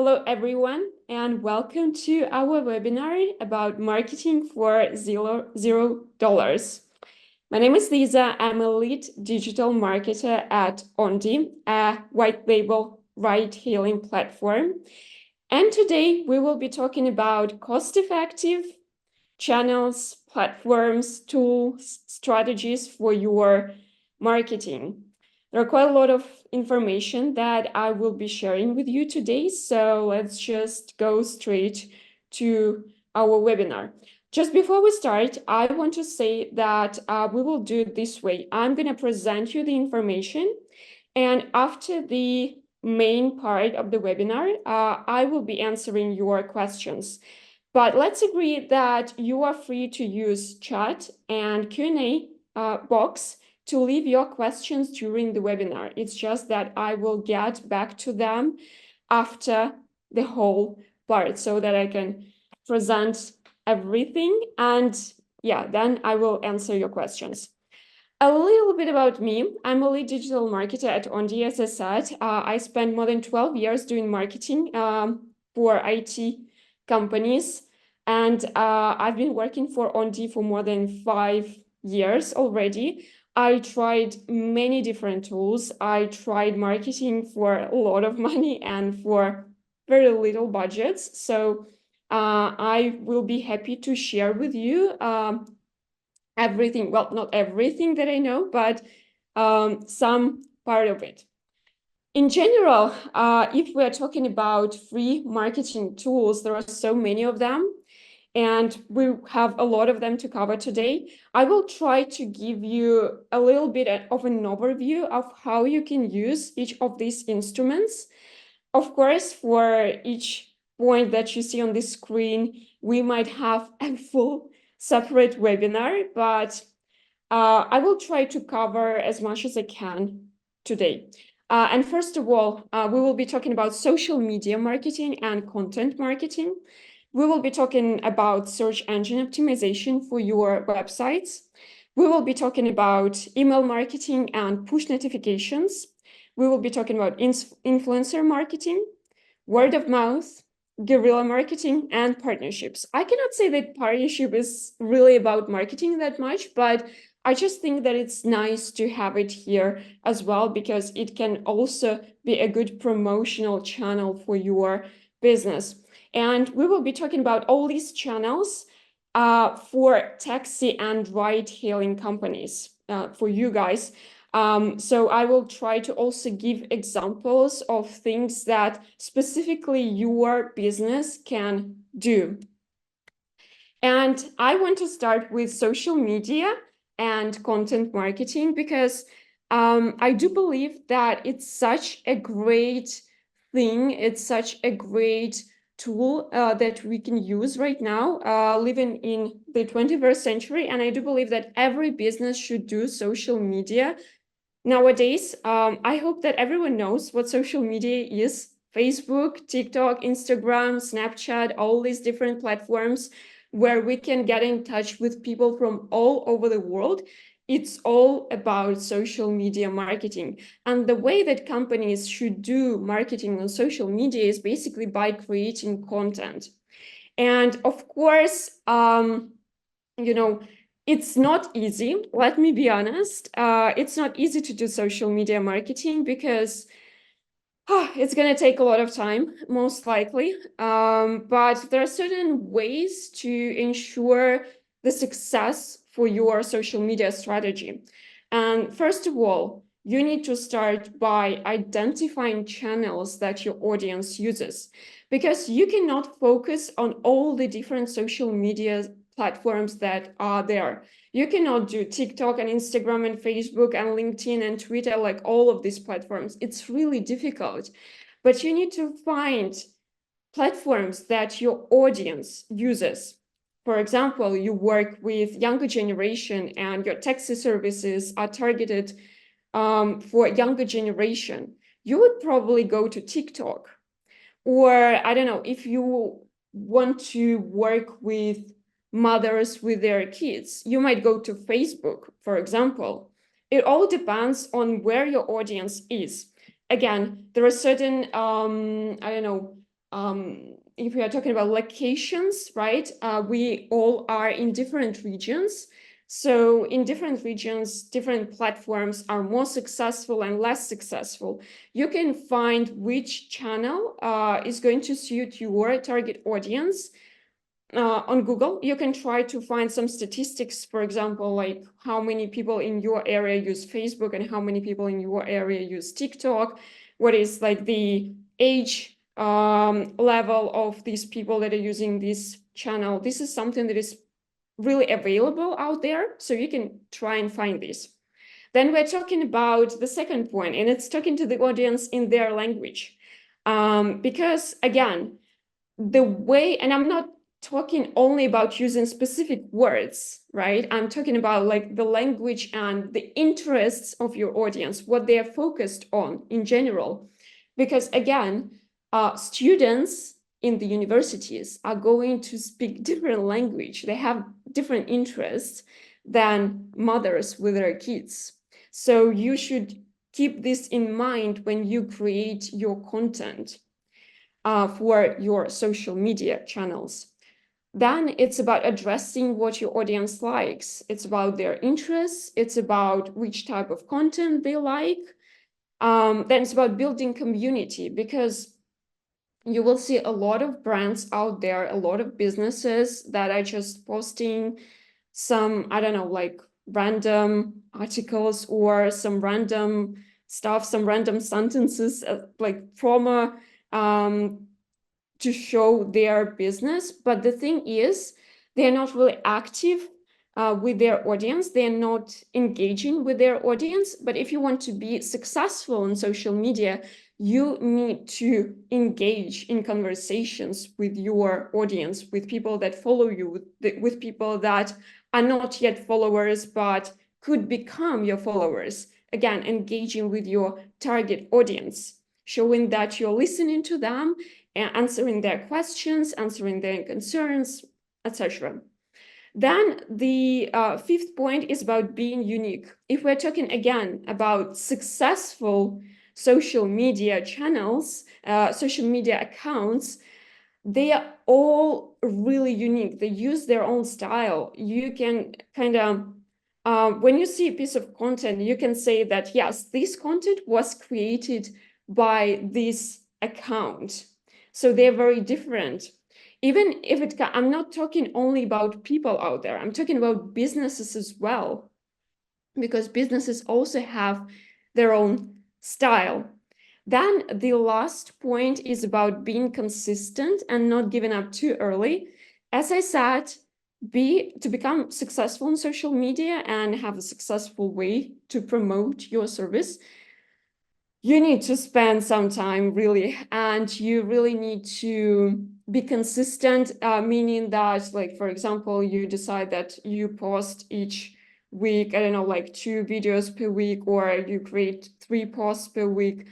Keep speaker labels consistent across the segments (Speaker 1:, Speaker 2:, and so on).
Speaker 1: Hello, everyone, and welcome to our webinar about marketing for $0. My name is Lisa. I'm a lead digital marketer at Onde, a white label ride-hailing platform. And today we will be talking about cost-effective channels, platforms, tools, strategies for your marketing. There are quite a lot of information that I will be sharing with you today, so let's just go straight to our webinar. Just before we start, I want to say that we will do it this way. I'm going to present you the information, and after the main part of the webinar, I will be answering your questions. But let's agree that you are free to use chat and Q&A box to leave your questions during the webinar. It's just that I will get back to them after the whole part so that I can present everything. And yeah, then I will answer your questions. A little bit about me. I'm a lead digital marketer at Onde, as I said. I spent more than 12 years doing marketing for IT companies. And I've been working for Onde for more than 5 years already. I tried many different tools. I tried marketing for a lot of money and for very little budgets. So I will be happy to share with you everything, well, not everything that I know, but some part of it. In general, if we're talking about free marketing tools, there are so many of them, and we have a lot of them to cover today. I will try to give you a little bit of an overview of how you can use each of these instruments. Of course, for each point that you see on this screen, we might have a full separate webinar, but I will try to cover as much as I can today. And first of all, we will be talking about social media marketing and content marketing. We will be talking about search engine optimization for your websites. We will be talking about email marketing and push notifications. We will be talking about influencer marketing, word of mouth, guerrilla marketing, and partnerships. I cannot say that partnership is really about marketing that much, but I just think that it's nice to have it here as well, because it can also be a good promotional channel for your business. And we will be talking about all these channels for taxi and ride-hailing companies for you guys. So I will try to also give examples of things that specifically your business can do. And I want to start with social media and content marketing, because I do believe that it's such a great thing. It's such a great tool that we can use right now, living in the 21st century. And I do believe that every business should do social media nowadays. I hope that everyone knows what social media is. Facebook, TikTok, Instagram, Snapchat, all these different platforms where we can get in touch with people from all over the world. It's all about social media marketing. And the way that companies should do marketing on social media is basically by creating content. And of course, it's not easy. Let me be honest. It's not easy to do social media marketing because it's going to take a lot of time, most likely. But there are certain ways to ensure the success for your social media strategy. And first of all, you need to start by identifying channels that your audience uses, because you cannot focus on all the different social media platforms that are there. You cannot do TikTok and Instagram and Facebook and LinkedIn and Twitter, like all of these platforms. It's really difficult. But you need to find platforms that your audience uses. For example, you work with younger generation and your taxi services are targeted for younger generation. You would probably go to TikTok. Or I don't know, if you want to work with mothers with their kids, you might go to Facebook, for example. It all depends on where your audience is. Again, there are certain, if we are talking about locations, right? We all are in different regions. So in different regions, different platforms are more successful and less successful. You can find which channel is going to suit your target audience. On Google, you can try to find some statistics, for example, like how many people in your area use Facebook and how many people in your area use TikTok. What is like the age level of these people that are using this channel? This is something that is really available out there, so you can try and find this. Then we're talking about the second point, and it's talking to the audience in their language. Because again, the way, and I'm not talking only about using specific words, right? I'm talking about like the language and the interests of your audience, what they are focused on in general. Because again, students in the universities are going to speak different language. They have different interests than mothers with their kids. So you should keep this in mind when you create your content for your social media channels. Then it's about addressing what your audience likes. It's about their interests. It's about which type of content they like. Then it's about building community, because you will see a lot of brands out there, a lot of businesses that are just posting some, I don't know, like random articles or some random stuff, some random sentences, like promo to show their business. But the thing is, they're not really active with their audience. They're not engaging with their audience. But if you want to be successful on social media, you need to engage in conversations with your audience, with people that follow you, with people that are not yet followers, but could become your followers. Again, engaging with your target audience, showing that you're listening to them, answering their questions, answering their concerns, etc. Then the fifth point is about being unique. If we're talking again about successful social media channels, social media accounts, they are all really unique. They use their own style. You can kind of, when you see a piece of content, you can say that, yes, this content was created by this account. So they're very different. Even if I'm not talking only about people out there, I'm talking about businesses as well, because businesses also have their own style. Then the last point is about being consistent and not giving up too early. As I said, to become successful in social media and have a successful way to promote your service, you need to spend some time really, and you really need to be consistent, meaning that, like, for example, you decide that you post each week, I don't know, like 2 videos per week, or you create 3 posts per week,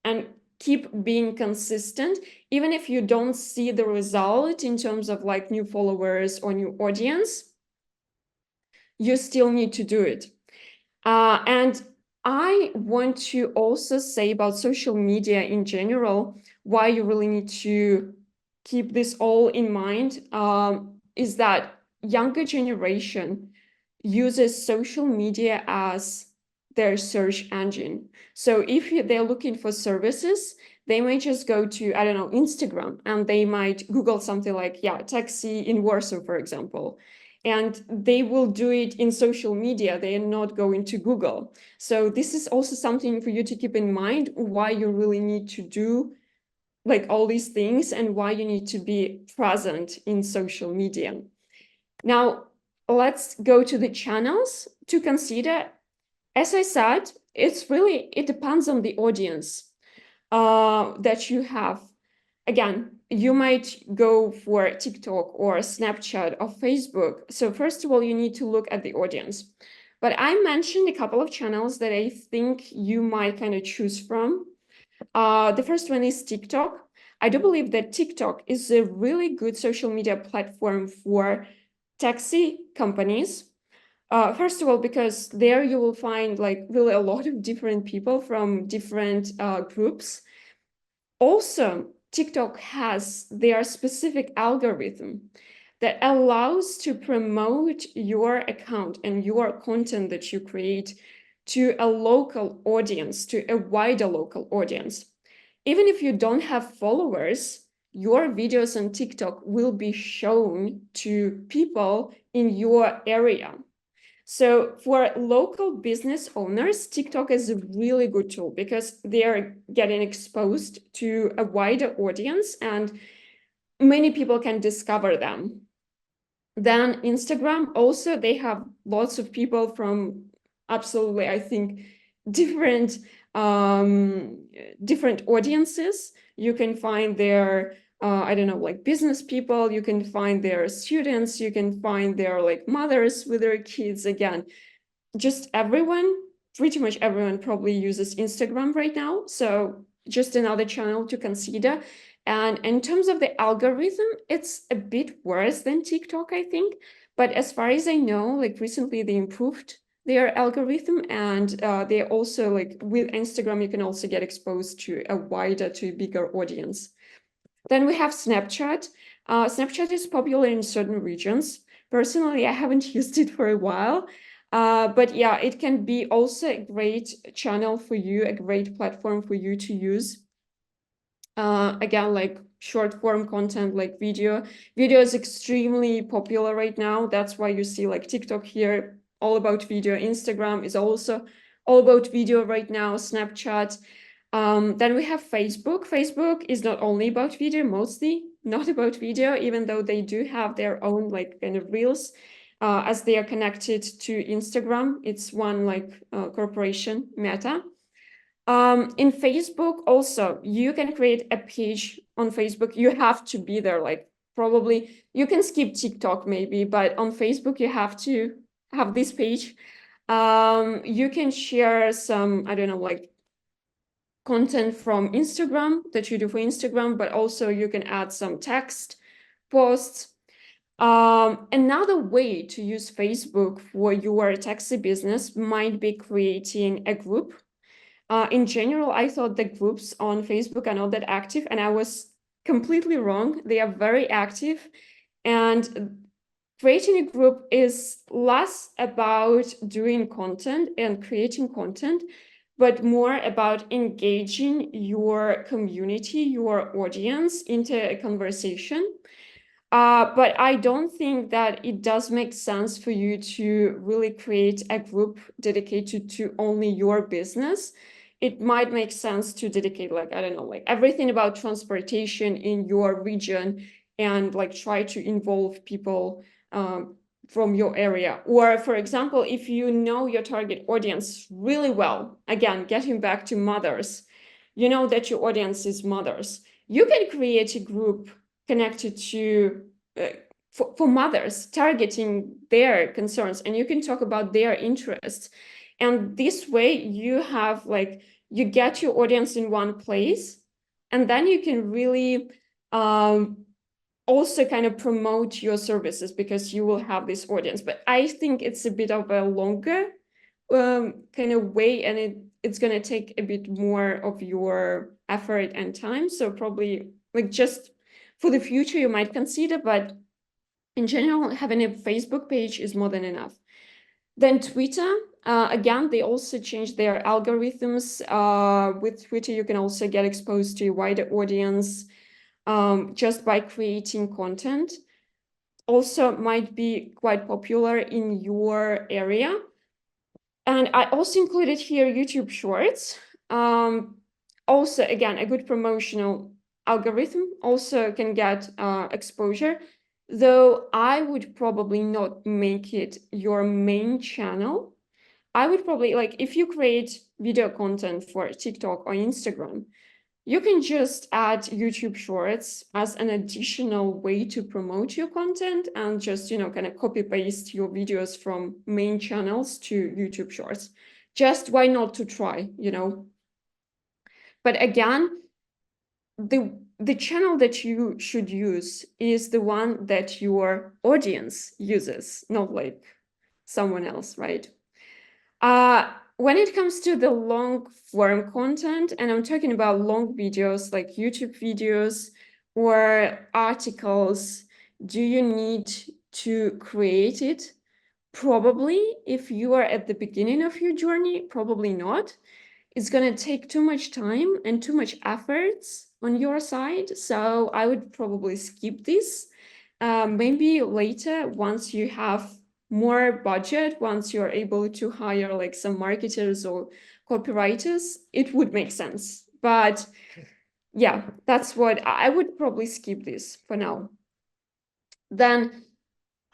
Speaker 1: and keep being consistent. Even if you don't see the result in terms of like new followers or new audience, you still need to do it. And I want to also say about social media in general, why you really need to keep this all in mind, is that younger generation uses social media as their search engine. So if they're looking for services, they may just go to, I don't know, Instagram, and they might Google something like, yeah, taxi in Warsaw, for example. And they will do it in social media. They are not going to Google. So this is also something for you to keep in mind, why you really need to do like all these things and why you need to be present in social media. Now, let's go to the channels to consider. As I said, it depends on the audience that you have. Again, you might go for TikTok or Snapchat or Facebook. So first of all, you need to look at the audience. But I mentioned a couple of channels that I think you might kind of choose from. The first one is TikTok. I do believe that TikTok is a really good social media platform for taxi companies. First of all, because there you will find like really a lot of different people from different groups. Also, TikTok has their specific algorithm that allows to promote your account and your content that you create to a local audience, to a wider local audience. Even if you don't have followers, your videos on TikTok will be shown to people in your area. So for local business owners, TikTok is a really good tool because they are getting exposed to a wider audience and many people can discover them. Then Instagram also, they have lots of people from absolutely, I think, different different audiences. You can find their I don't know, like business people, you can find their students, you can find their like mothers with their kids. Again, just everyone, pretty much everyone probably uses Instagram right now. So just another channel to consider. And in terms of the algorithm, it's a bit worse than TikTok, I think. But as far as I know, like recently they improved their algorithm, and they also, like with Instagram, you can also get exposed to a wider, to a bigger audience. Then we have Snapchat. Snapchat is popular in certain regions. Personally, I haven't used it for a while. But yeah, it can be also a great channel for you, a great platform for you to use. Again, like short form content, like video. Video is extremely popular right now. That's why you see like TikTok here, all about video. Instagram is also all about video right now. Snapchat. Then we have Facebook. Facebook is not only about video, mostly not about video, even though they do have their own like kind of reels, as they are connected to Instagram. It's one like corporation, Meta. In Facebook also, you can create a page on Facebook. You have to be there, like probably you can skip TikTok maybe, but on Facebook you have to have this page. You can share some, I don't know, like content from Instagram that you do for Instagram, but also you can add some text posts. Another way to use Facebook for your taxi business might be creating a group. In general, I thought the groups on Facebook are not that active, and I was completely wrong. They are very active, and creating a group is less about doing content and creating content, but more about engaging your community, your audience into a conversation. But I don't think that it does make sense for you to really create a group dedicated to only your business. It might make sense to dedicate, like, I don't know, like everything about transportation in your region and like try to involve people from your area. Or for example, if you know your target audience really well, again, getting back to mothers, you know that your audience is mothers, you can create a group connected to for mothers, targeting their concerns, and you can talk about their interests. And this way you have like, you get your audience in one place, and then you can really also kind of promote your services because you will have this audience. But I think it's a bit of a longer kind of way, and it's going to take a bit more of your effort and time. So probably like just for the future you might consider, but in general, having a Facebook page is more than enough. Then Twitter, again, they also changed their algorithms. With Twitter, you can also get exposed to a wider audience just by creating content. Also might be quite popular in your area. And I also included here YouTube Shorts. Also, again, a good promotional algorithm, also can get exposure, though I would probably not make it your main channel. I would probably, like, if you create video content for TikTok or Instagram, you can just add YouTube Shorts as an additional way to promote your content, and just, you know, kind of copy paste your videos from main channels to YouTube Shorts. Just why not to try, you know? But again, the channel that you should use is the one that your audience uses, not like someone else, right? when it comes to the long form content, and I'm talking about long videos like YouTube videos or articles, do you need to create it? Probably, if you are at the beginning of your journey, probably not. It's going to take too much time and too much efforts on your side. So I would probably skip this. Maybe later, once you have more budget, once you're able to hire like some marketers or copywriters, it would make sense. But yeah, that's what I would probably skip this for now. Then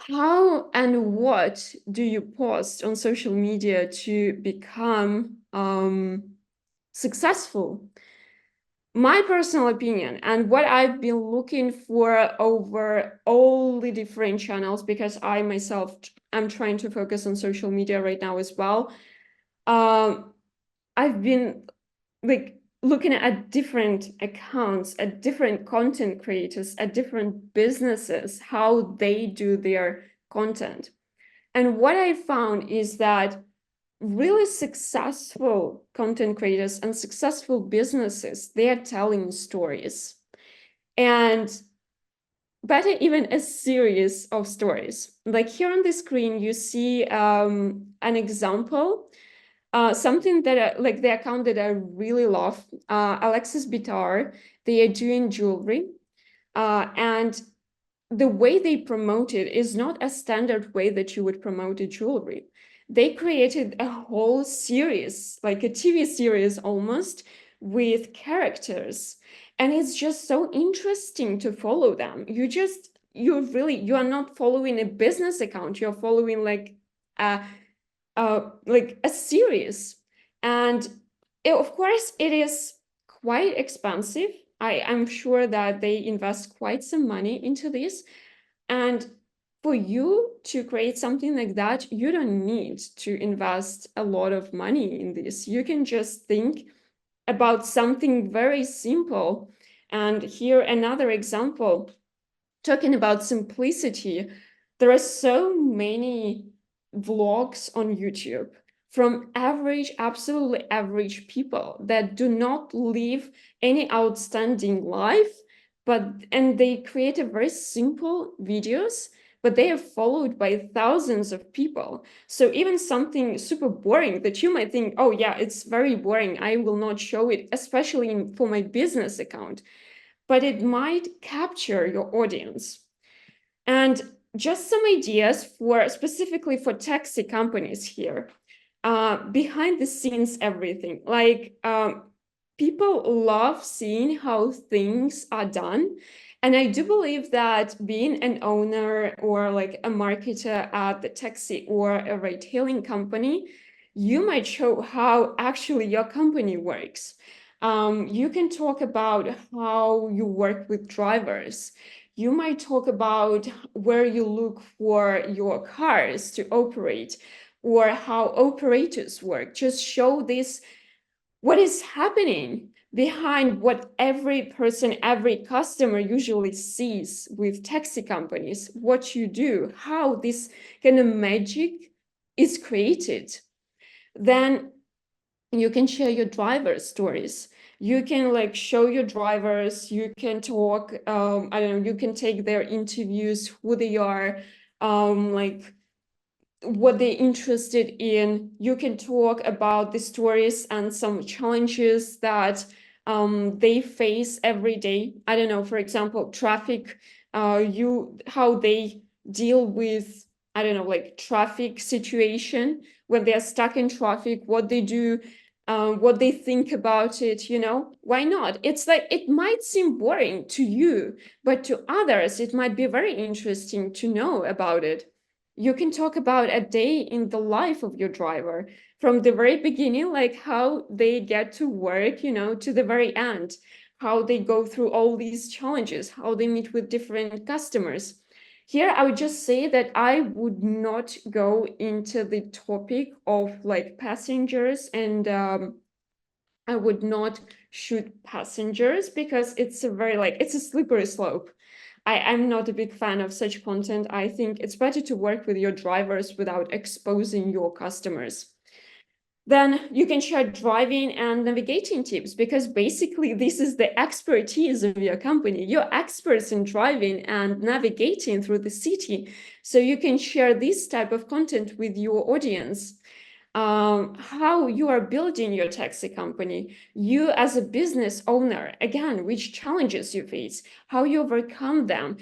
Speaker 1: how and what do you post on social media to become successful? My personal opinion and what I've been looking for over all the different channels, because I myself am trying to focus on social media right now as well. I've been like looking at different accounts, at different content creators, at different businesses, how they do their content. And what I found is that really successful content creators and successful businesses, they are telling stories. And better, even a series of stories. Like here on the screen, you see an example, something that like the account that I really love, Alexis Bitar. They are doing jewelry, and the way they promote it is not a standard way that you would promote a jewelry. They created a whole series, like a TV series almost, with characters. And it's just so interesting to follow them. You are not following a business account, you're following like a series. And of course, it is quite expensive. I'm sure that they invest quite some money into this. And for you to create something like that, you don't need to invest a lot of money in this. You can just think about something very simple. And here, another example, talking about simplicity, there are so many vlogs on YouTube from average, absolutely average people that do not live any outstanding life, and they create a very simple videos, but they are followed by thousands of people. So even something super boring that you might think, oh yeah, it's very boring, I will not show it, especially for my business account, but it might capture your audience. And just some ideas for specifically for taxi companies here. Behind the scenes, everything. Like people love seeing how things are done. And I do believe that being an owner or like a marketer at the taxi or a retailing company, you might show how actually your company works. You can talk about how you work with drivers. You might talk about where you look for your cars to operate or how operators work. Just show this, what is happening behind what every person, every customer usually sees with taxi companies, what you do, how this kind of magic is created. Then you can share your driver stories. You can like show your drivers, you can talk, I don't know, you can take their interviews, who they are, like what they're interested in. You can talk about the stories and some challenges that they face every day. I don't know, for example, traffic, how they deal with, I don't know, like traffic situation when they're stuck in traffic, what they do, what they think about it, why not? It's like, it might seem boring to you, but to others, it might be very interesting to know about it. You can talk about a day in the life of your driver from the very beginning, like how they get to work, to the very end, how they go through all these challenges, how they meet with different customers. Here, I would just say that I would not go into the topic of like passengers, and I would not shoot passengers because it's it's a slippery slope. I'm not a big fan of such content. I think it's better to work with your drivers without exposing your customers. Then you can share driving and navigating tips, because basically this is the expertise of your company. You're experts in driving and navigating through the city. So you can share this type of content with your audience. How you are building your taxi company, you as a business owner, again, which challenges you face, how you overcome them,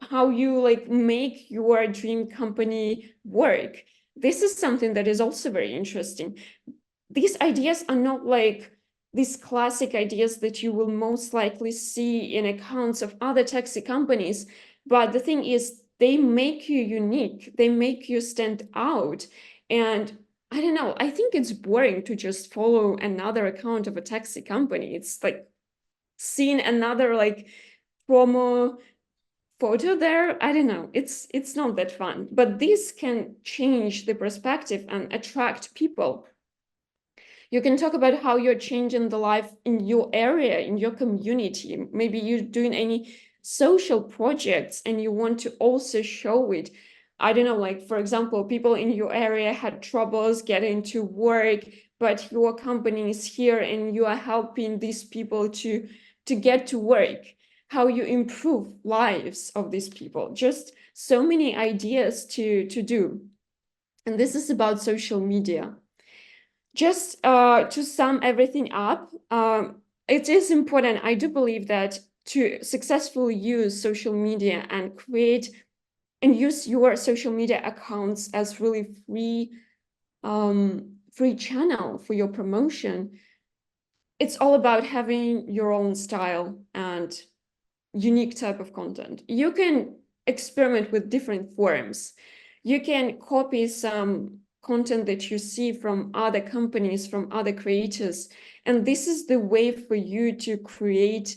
Speaker 1: how you like make your dream company work. This is something that is also very interesting. These ideas are not like these classic ideas that you will most likely see in accounts of other taxi companies. But the thing is, they make you unique, they make you stand out. And I don't know, I think it's boring to just follow another account of a taxi company. It's like seeing another like promo photo there. I don't know, it's not that fun, but this can change the perspective and attract people. You can talk about how you're changing the life in your area, in your community. Maybe you're doing any social projects and you want to also show it. I don't know, like, for example, people in your area had troubles getting to work, but your company is here and you are helping these people to get to work. How you improve lives of these people. Just so many ideas to do. And this is about social media. Just to sum everything up, it is important. I do believe that to successfully use social media and create and use your social media accounts as really free channel for your promotion, it's all about having your own style and unique type of content. You can experiment with different forms. You can copy some content that you see from other companies, from other creators. And this is the way for you to create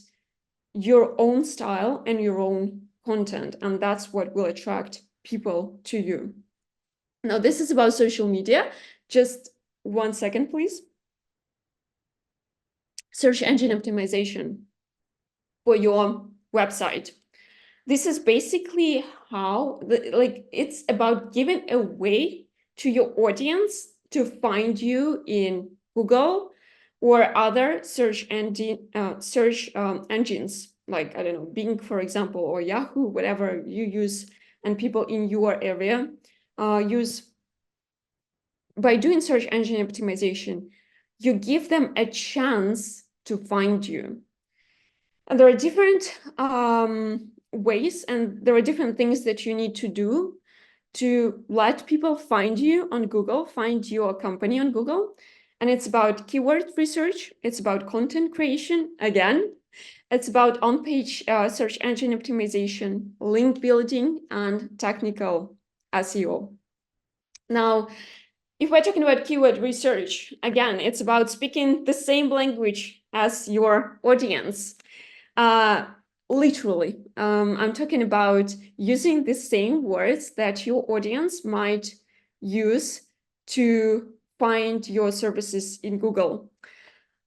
Speaker 1: your own style and your own content. And that's what will attract people to you. Now, this is about social media. Just 1 second, please. Search engine optimization for your website. This is basically how, like, it's about giving a way to your audience to find you in Google or other search engines, like, I don't know, Bing, for example, or Yahoo, whatever you use, and people in your area use. By doing search engine optimization, you give them a chance to find you. And there are different ways, and there are different things that you need to do to let people find you on Google, find your company on Google. And it's about keyword research. It's about content creation. Again, it's about on-page search engine optimization, link building, and technical SEO. Now, if we're talking about keyword research, again, it's about speaking the same language as your audience. Literally, I'm talking about using the same words that your audience might use to find your services in Google.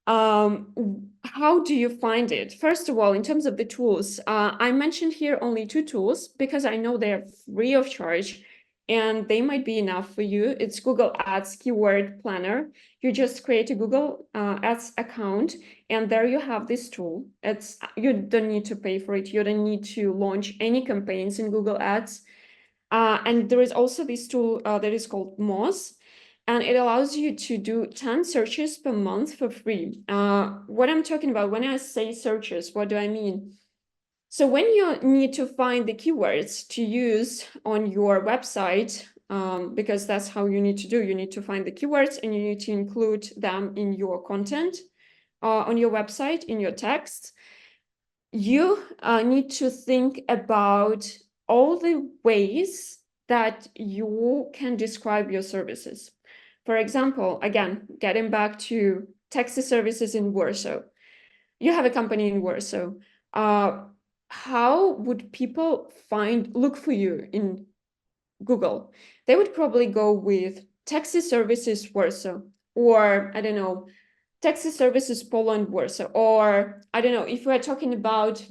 Speaker 1: How do you find it? First of all, in terms of the tools, I mentioned here only 2 tools because I know they're free of charge and they might be enough for you. It's Google Ads Keyword Planner. You just create a Google Ads account and there you have this tool. You don't need to pay for it. You don't need to launch any campaigns in Google Ads. And there is also this tool that is called Moz, and it allows you to do 10 searches per month for free. What I'm talking about when I say searches, what do I mean? So when you need to find the keywords to use on your website, because that's how you need to do, you need to find the keywords and you need to include them in your content on your website, in your text. You need to think about all the ways that you can describe your services. For example, again, getting back to taxi services in Warsaw. You have a company in Warsaw. How would people look for you in Google? They would probably go with taxi services Warsaw, or I don't know, taxi services Poland Warsaw, or I don't know, if we're talking about,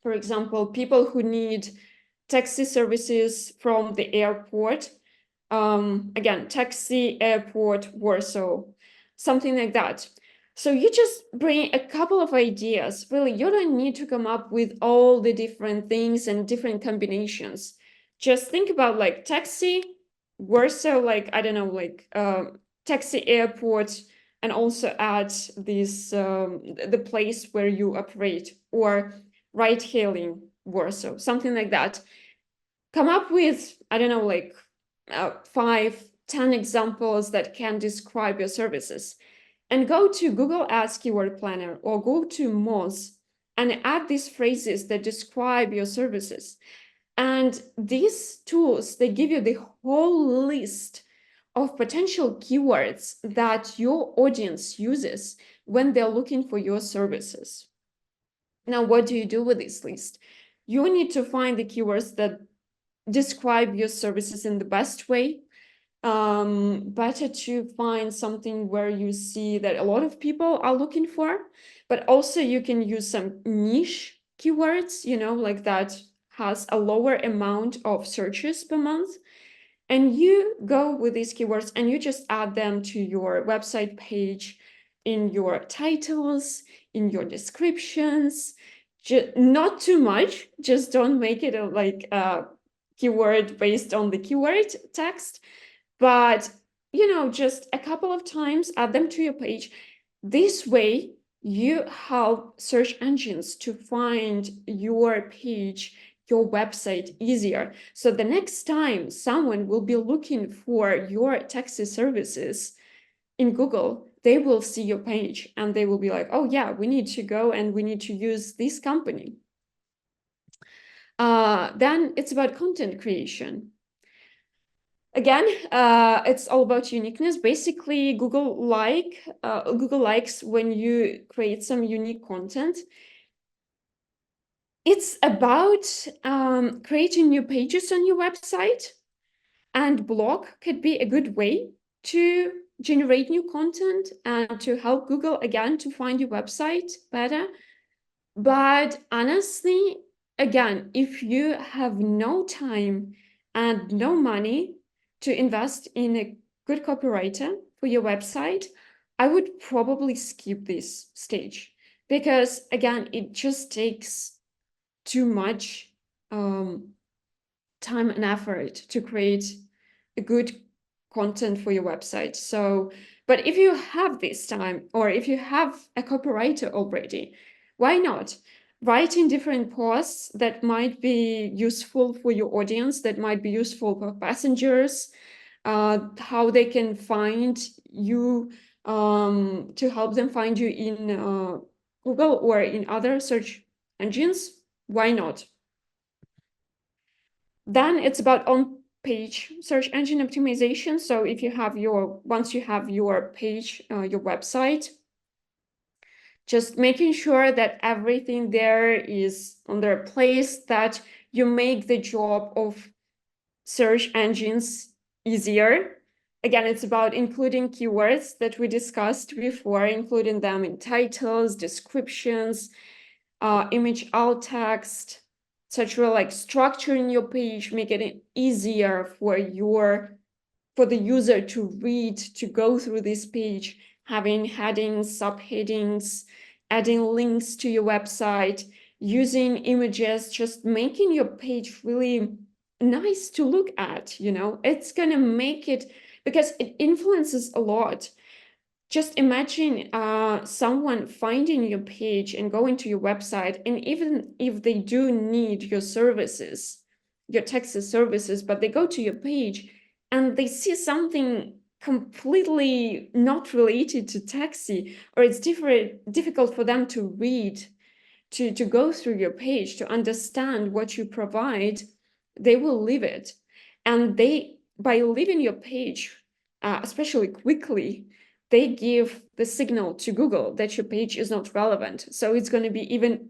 Speaker 1: for example, people who need taxi services from the airport, again, taxi, airport, Warsaw, something like that. So you just bring a couple of ideas. Really, you don't need to come up with all the different things and different combinations. Just think about like taxi, Warsaw, like, I don't know, like taxi, airport, and also add this the place where you operate, or ride hailing Warsaw, something like that. Come up with, I don't know, like 5-10 examples that can describe your services, and go to Google Ads Keyword Planner or go to Moz and add these phrases that describe your services. And these tools, they give you the whole list of potential keywords that your audience uses when they're looking for your services. Now, what do you do with this list? You need to find the keywords that describe your services in the best way. Better to find something where you see that a lot of people are looking for, but also you can use some niche keywords, like that has a lower amount of searches per month. And you go with these keywords and you just add them to your website page, in your titles, in your descriptions. Not too much, just don't make it like a keyword based on the keyword text, but just a couple of times add them to your page. This way you help search engines to find your page, your website easier. So the next time someone will be looking for your taxi services in Google, they will see your page and they will be like, oh yeah, we need to go and we need to use this company. Then it's about content creation. Again, it's all about uniqueness. Basically, Google likes when you create some unique content. It's about creating new pages on your website, and blog could be a good way to generate new content and to help Google, again, to find your website better. But honestly, again, if you have no time and no money to invest in a good copywriter for your website, I would probably skip this stage, because again, it just takes too much time and effort to create a good content for your website. So, but if you have this time, or if you have a copywriter already, why not write in different posts that might be useful for your audience, that might be useful for passengers, how they can find you, to help them find you in Google or in other search engines. Why not? Then it's about on-page search engine optimization. So if you have once you have your page, your website, just making sure that everything there is on their place, that you make the job of search engines easier. Again, it's about including keywords that we discussed before, including them in titles, descriptions, image alt text, etc. Like structuring your page, making it easier for the user to read, to go through this page, having headings, subheadings, adding links to your website, using images, just making your page really nice to look at. It's gonna make it, because it influences a lot. Just imagine someone finding your page and going to your website, and even if they do need your services, your taxi services, but they go to your page and they see something completely not related to taxi, or it's difficult for them to read, to go through your page, to understand what you provide, they will leave it. And by leaving your page, especially quickly, they give the signal to Google that your page is not relevant. So it's going to be even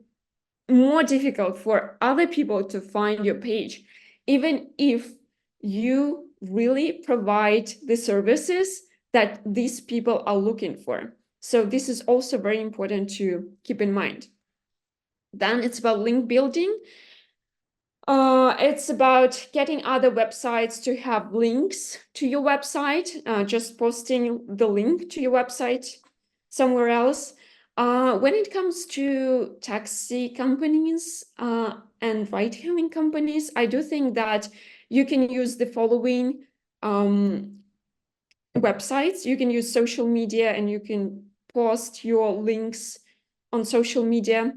Speaker 1: more difficult for other people to find your page, even if you really provide the services that these people are looking for. So this is also very important to keep in mind. Then it's about link building. It's about getting other websites to have links to your website, just posting the link to your website somewhere else. When it comes to taxi companies and ride-hailing companies, I do think that you can use the following websites. You can use social media and you can post your links on social media.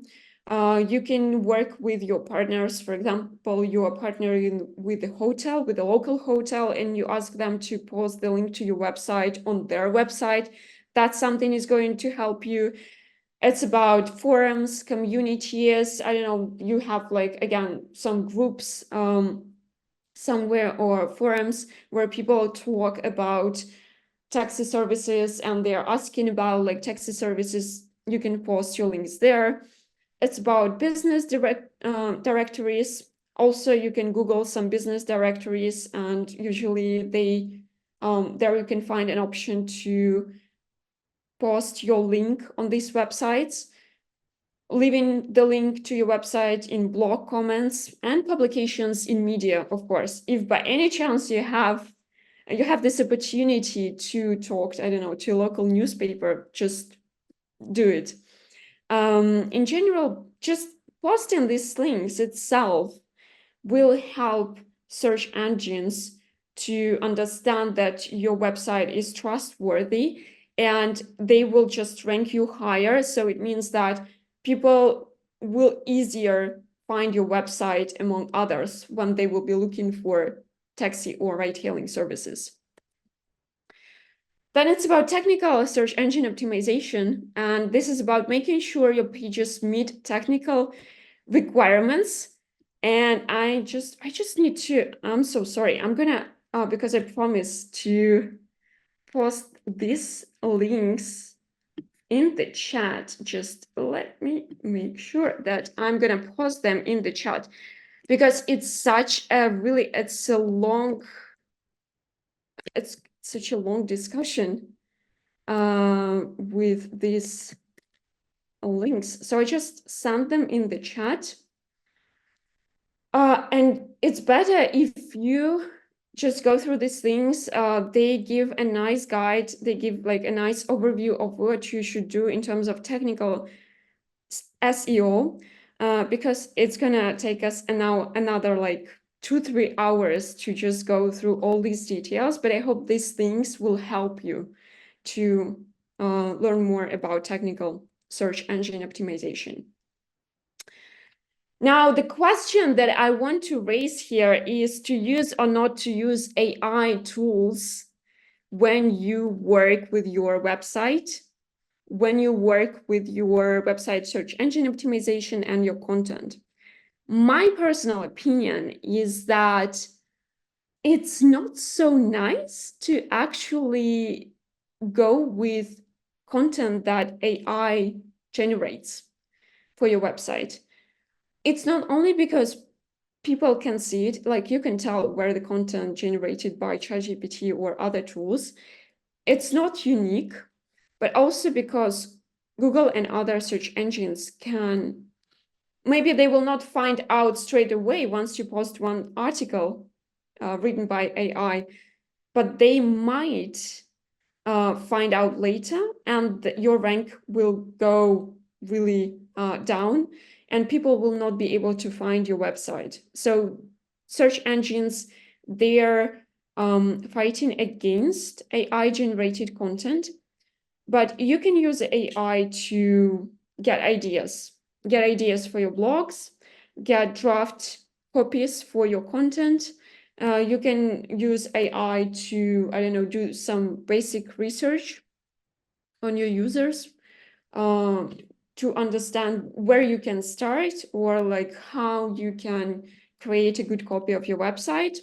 Speaker 1: You can work with your partners. For example, you are partnering with a hotel, with a local hotel, and you ask them to post the link to your website on their website. That's something is going to help you. It's about forums, communities. I don't know, you have like, again, some groups somewhere or forums where people talk about taxi services and they're asking about like taxi services. You can post your links there. It's about business directories. Also, you can Google some business directories, and usually they there you can find an option to post your link on these websites, leaving the link to your website in blog comments and publications in media, of course. If by any chance you have this opportunity to talk, I don't know, to a local newspaper, just do it. In general, just posting these links itself will help search engines to understand that your website is trustworthy, and they will just rank you higher. So it means that people will easier find your website among others when they will be looking for taxi or ride-hailing services. Then it's about technical search engine optimization, and this is about making sure your pages meet technical requirements. And I just need to, I'm so sorry, I'm gonna, because I promised to post these links in the chat. Just let me make sure that I'm gonna post them in the chat, because it's such a really, it's such a long discussion with these links. So I just sent them in the chat. And it's better if you just go through these things. They give a nice guide. They give like a nice overview of what you should do in terms of technical SEO, because it's gonna take us now another like 2-3 hours to just go through all these details. But I hope these things will help you to learn more about technical search engine optimization. Now, the question that I want to raise here is to use or not to use AI tools when you work with your website, when you work with your website search engine optimization and your content. My personal opinion is that it's not so nice to actually go with content that AI generates for your website. It's not only because people can see it, like you can tell where the content generated by ChatGPT or other tools, it's not unique, but also because Google and other search engines can, maybe they will not find out straight away once you post one article written by AI, but they might find out later, and your rank will go really down, and people will not be able to find your website. So search engines, they're fighting against AI generated content, but you can use AI to get ideas for your blogs, get draft copies for your content. You can use AI to, I don't know, do some basic research on your users, to understand where you can start, or like how you can create a good copy of your website.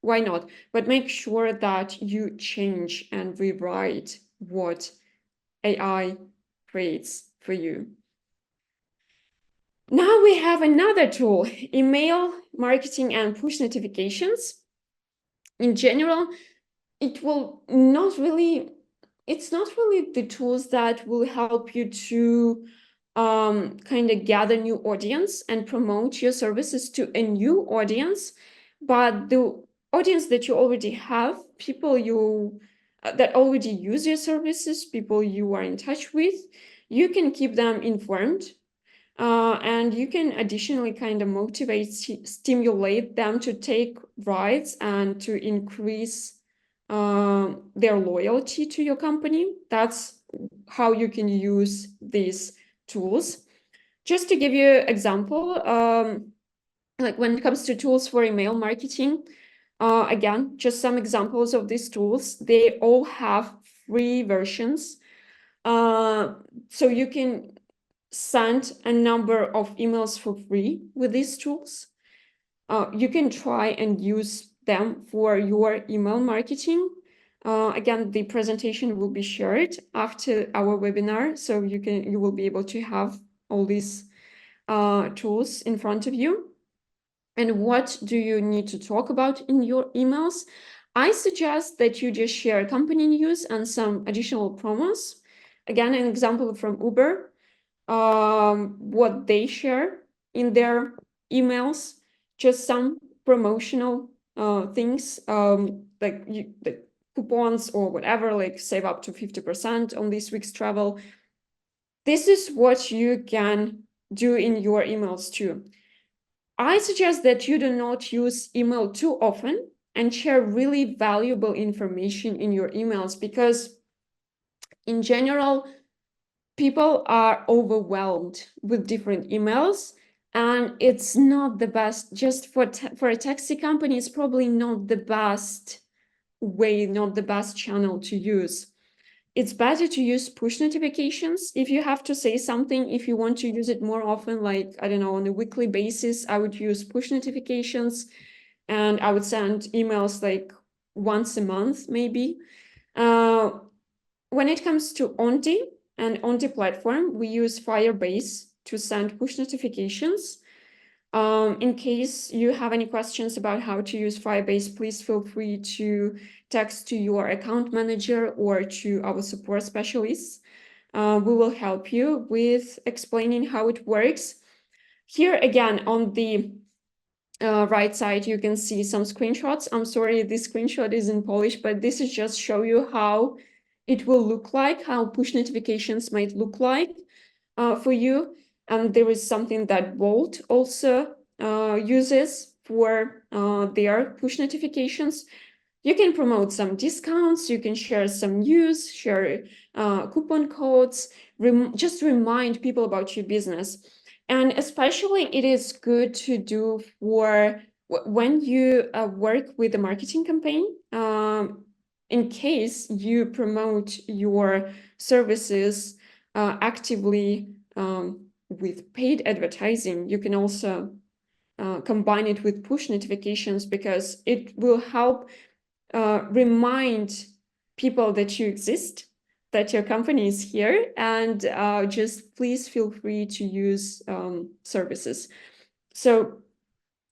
Speaker 1: Why not? But make sure that you change and rewrite what AI creates for you. Now we have another tool, email marketing and push notifications. In general, it's not really the tools that will help you to kind of gather new audience and promote your services to a new audience, but the audience that you already have, people you that already use your services, people you are in touch with, you can keep them informed, and you can additionally kind of motivate, stimulate them to take rides and to increase their loyalty to your company. That's how you can use these tools. Just to give you an example, like when it comes to tools for email marketing, again, just some examples of these tools. They all have free versions. So you can send a number of emails for free with these tools. You can try and use them for your email marketing. Again, the presentation will be shared after our webinar, so you will be able to have all these tools in front of you. And what do you need to talk about in your emails? I suggest that you just share company news and some additional promos. Again, an example from Uber, what they share in their emails, just some promotional things, like the coupons or whatever, like save up to 50% on this week's travel. This is what you can do in your emails too. I suggest that you do not use email too often and share really valuable information in your emails, because in general, people are overwhelmed with different emails, and it's not the best. Just for a taxi company, it's probably not the best way, not the best channel to use. It's better to use push notifications if you have to say something. If you want to use it more often, like, I don't know, on a weekly basis, I would use push notifications, and I would send emails like once a month, maybe. When it comes to Onde and Onde platform, we use Firebase to send push notifications. In case you have any questions about how to use Firebase, please feel free to text to your account manager or to our support specialists. We will help you with explaining how it works. Here again, on the right side, you can see some screenshots. I'm sorry, this screenshot is in Polish, but this is just show you how it will look like, how push notifications might look like for you. And there is something that Volt also uses for their push notifications. You can promote some discounts, you can share some news, share coupon codes, just remind people about your business. And especially it is good to do for when you work with a marketing campaign. In case you promote your services actively with paid advertising, you can also combine it with push notifications, because it will help remind people that you exist, that your company is here, and just please feel free to use services. So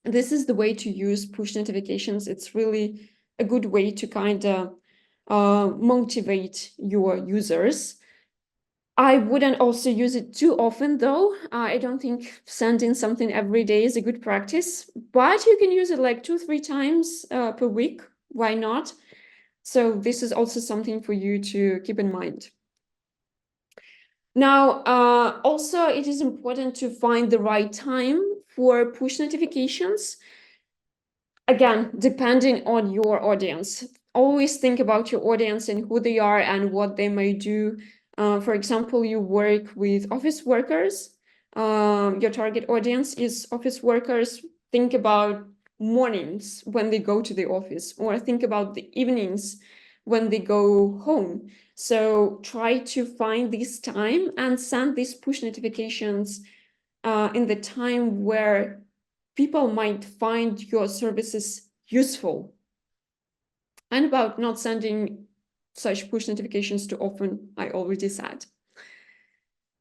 Speaker 1: this is the way to use push notifications. It's really a good way to kind of motivate your users. I wouldn't also use it too often, though. I don't think sending something every day is a good practice, but you can use it like 2-3 times per week. Why not? So this is also something for you to keep in mind. Now, also, it is important to find the right time for push notifications. Again, depending on your audience. Always think about your audience and who they are and what they may do. For example, you work with office workers. Your target audience is office workers. Think about mornings when they go to the office, or think about the evenings when they go home. So try to find this time and send these push notifications in the time where people might find your services useful. And about not sending such push notifications too often, I already said.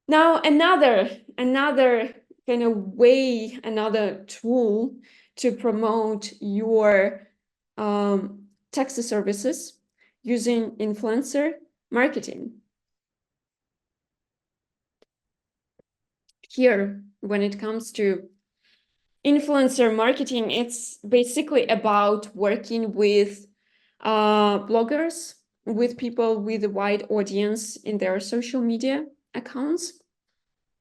Speaker 1: Now, another kind of way, another tool to promote your taxi services using influencer marketing. here, when it comes to influencer marketing, it's basically about working with bloggers, with people with a wide audience in their social media accounts.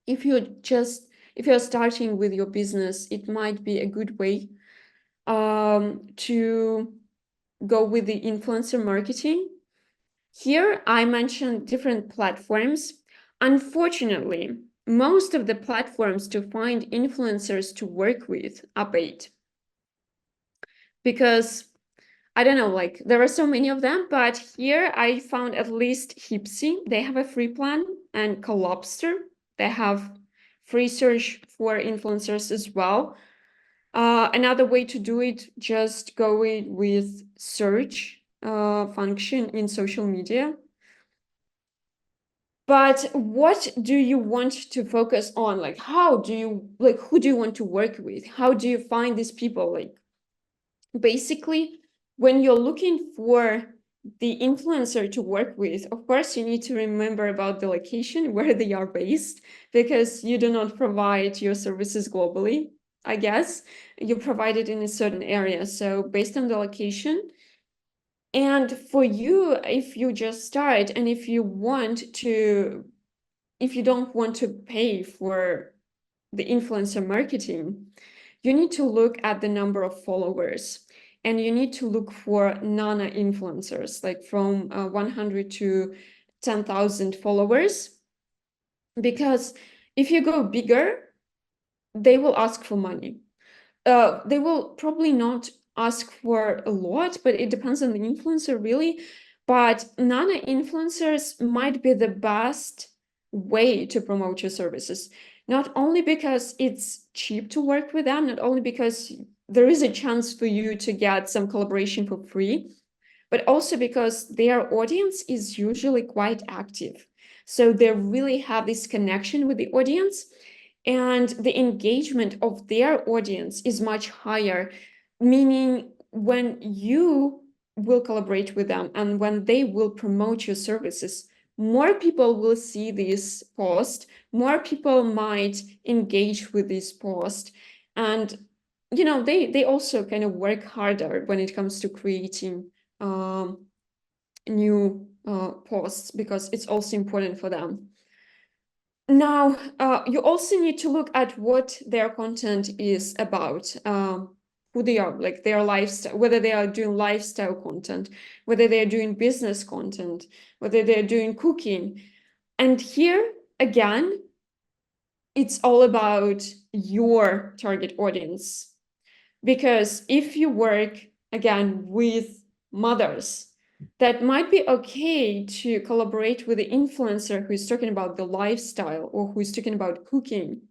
Speaker 1: If you're starting with your business, it might be a good way to go with the influencer marketing. Here, I mentioned different platforms. Unfortunately, most of the platforms to find influencers to work with are paid. Because, I don't know, like there are so many of them, but here I found at least Hipsy, they have a free plan, and Collobster, they have free search for influencers as well. Another way to do it, just go with search function in social media. But what do you want to focus on? Like, who do you want to work with? How do you find these people? Like, basically, when you're looking for the influencer to work with, of course, you need to remember about the location where they are based, because you do not provide your services globally, I guess. You provide it in a certain area. So based on the location, and for you, if you just start and if you don't want to pay for the influencer marketing, you need to look at the number of followers, and you need to look for nano influencers, like from 100 to 10,000 followers, because if you go bigger, they will ask for money. They will probably not ask for a lot, but it depends on the influencer, really. But nano influencers might be the best way to promote your services, not only because it's cheap to work with them, not only because there is a chance for you to get some collaboration for free, but also because their audience is usually quite active. So they really have this connection with the audience, and the engagement of their audience is much higher, meaning when you will collaborate with them and when they will promote your services, more people will see this post, more people might engage with this post, and they also kind of work harder when it comes to creating new posts, because it's also important for them. Now, you also need to look at what their content is about, who they are, like their lifestyle, whether they are doing lifestyle content, whether they are doing business content, whether they're doing cooking. And here, again, it's all about your target audience. Because if you work, again, with mothers, that might be okay to collaborate with the influencer who's talking about the lifestyle or who's talking about cooking.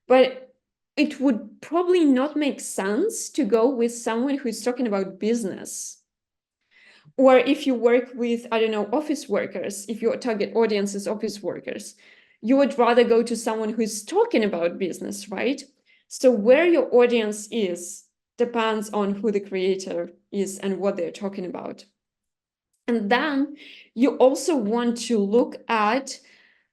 Speaker 1: But it would probably not make sense to go with someone who's talking about business. Or if you work with, I don't know, office workers, if your target audience is office workers, you would rather go to someone who's talking about business, right? So where your audience is depends on who the creator is and what they're talking about. And then you also want to look at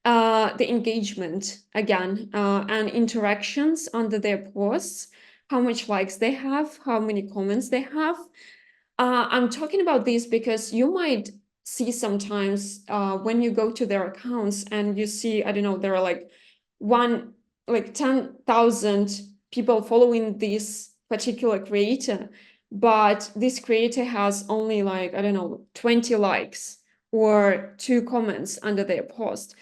Speaker 1: the engagement again, and interactions under their posts, how much likes they have, how many comments they have. I'm talking about this because you might see sometimes when you go to their accounts and you see, I don't know, there are like 10,000 people following this particular creator, but this creator has only like, I don't know, 20 likes or 2 comments under their post.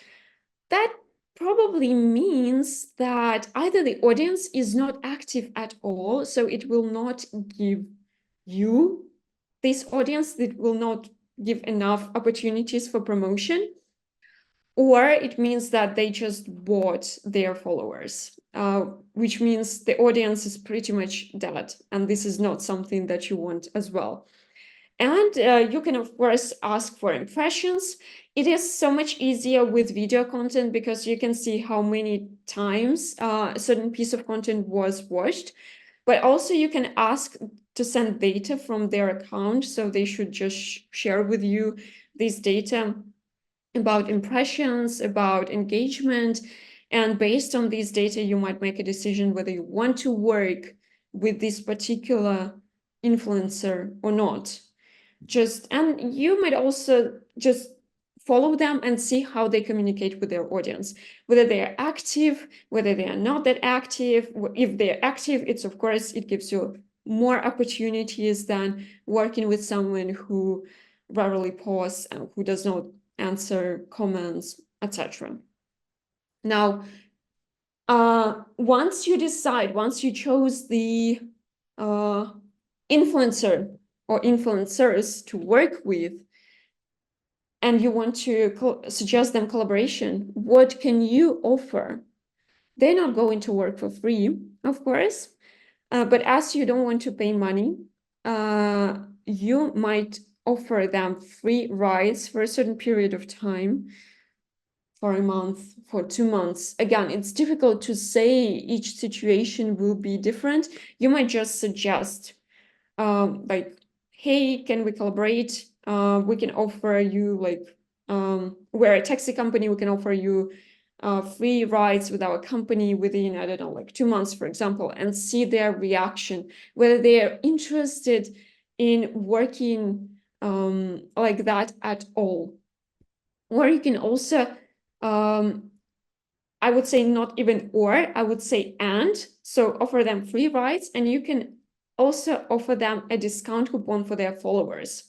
Speaker 1: That probably means that either the audience is not active at all, so it will not give you this audience, that will not give enough opportunities for promotion, or it means that they just bought their followers, which means the audience is pretty much dead, and this is not something that you want as well. And you can, of course, ask for impressions. It is so much easier with video content because you can see how many times a certain piece of content was watched. But also you can ask to send data from their account. So they should just share with you this data about impressions, about engagement. And based on these data, you might make a decision whether you want to work with this particular influencer or not. And you might also just follow them and see how they communicate with their audience, whether they are active, whether they are not that active. If they're active, it's of course, it gives you more opportunities than working with someone who rarely posts and who does not answer comments, etc. Now, once you chose the influencer or influencers to work with, and you want to suggest them collaboration, what can you offer? They're not going to work for free, of course, but as you don't want to pay money, you might offer them free rides for a certain period of time, for a month, for 2 months. Again, it's difficult to say, each situation will be different. You might just suggest, like, hey, can we collaborate? We can offer you, like, we're a taxi company, we can offer you free rides with our company within, I don't know, like 2 months, for example, and see their reaction, whether they're interested in working like that at all. Or you can also, I would say not even or, I would say and. So offer them free rides, and you can also offer them a discount coupon for their followers.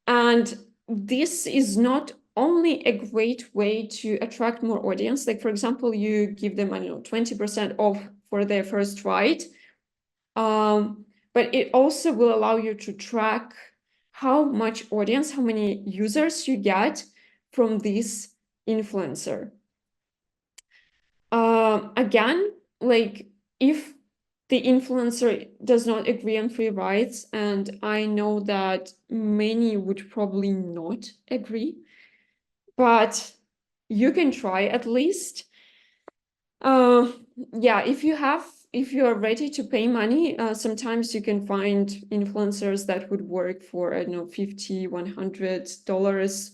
Speaker 1: And this is not only a great way to attract more audience, like for example, you give them, I don't know, 20% off for their first ride, but it also will allow you to track how much audience, how many users you get from this influencer. Again, like, if the influencer does not agree on free rides, and I know that many would probably not agree, but you can try at least. Yeah, if you are ready to pay money, sometimes you can find influencers that would work for, I don't know, $50, $100.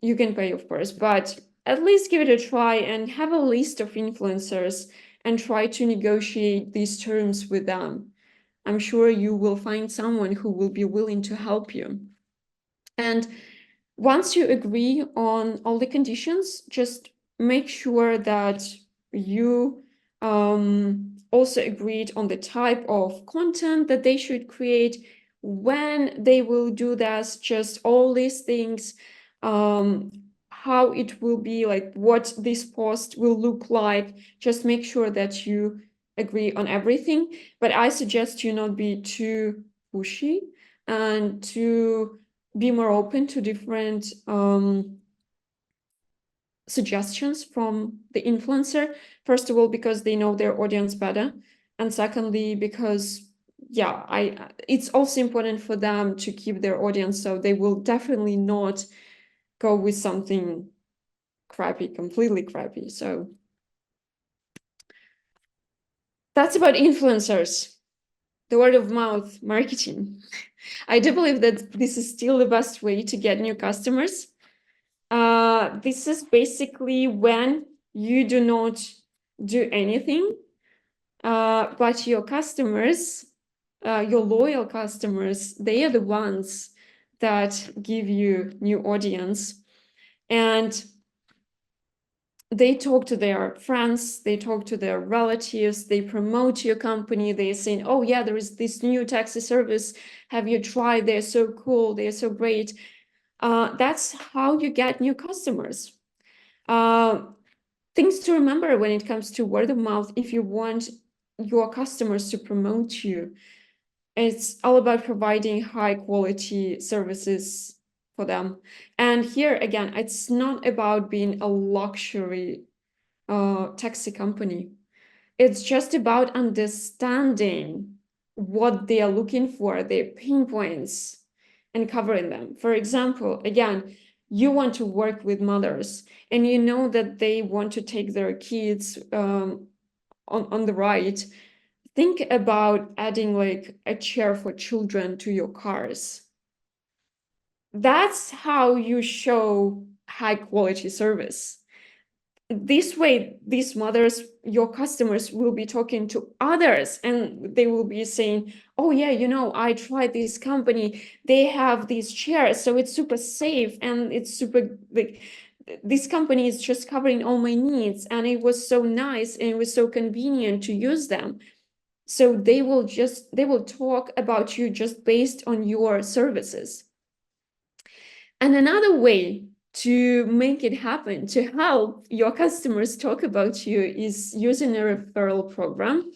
Speaker 1: You can pay, of course, but at least give it a try and have a list of influencers and try to negotiate these terms with them. I'm sure you will find someone who will be willing to help you. And once you agree on all the conditions, just make sure that you also agreed on the type of content that they should create, when they will do that, just all these things, how it will be, like what this post will look like. Just make sure that you agree on everything. But I suggest you not be too pushy and to be more open to different suggestions from the influencer. First of all, because they know their audience better, and secondly, because it's also important for them to keep their audience, so they will definitely not go with something crappy, completely crappy. So that's about influencers, the word of mouth marketing. I do believe that this is still the best way to get new customers. This is basically when you do not do anything, but your customers, your loyal customers, they are the ones that give you new audience. And they talk to their friends, they talk to their relatives, they promote your company, they're saying, oh yeah, there is this new taxi service, have you tried, they're so cool, they're so great. That's how you get new customers. Things to remember when it comes to word of mouth, if you want your customers to promote you, it's all about providing high quality services for them. And here again, it's not about being a luxury taxi company. It's just about understanding what they are looking for, their pain points, and covering them. For example, again, you want to work with mothers and you know that they want to take their kids on the ride. Think about adding like a chair for children to your cars. That's how you show high quality service. this way, these mothers, your customers, will be talking to others, and they will be saying, oh yeah, I tried this company, they have these chairs, so it's super safe, and it's super, like, this company is just covering all my needs, and it was so nice, and it was so convenient to use them. So they will talk about you just based on your services. And another way to make it happen, to help your customers talk about you, is using a referral program.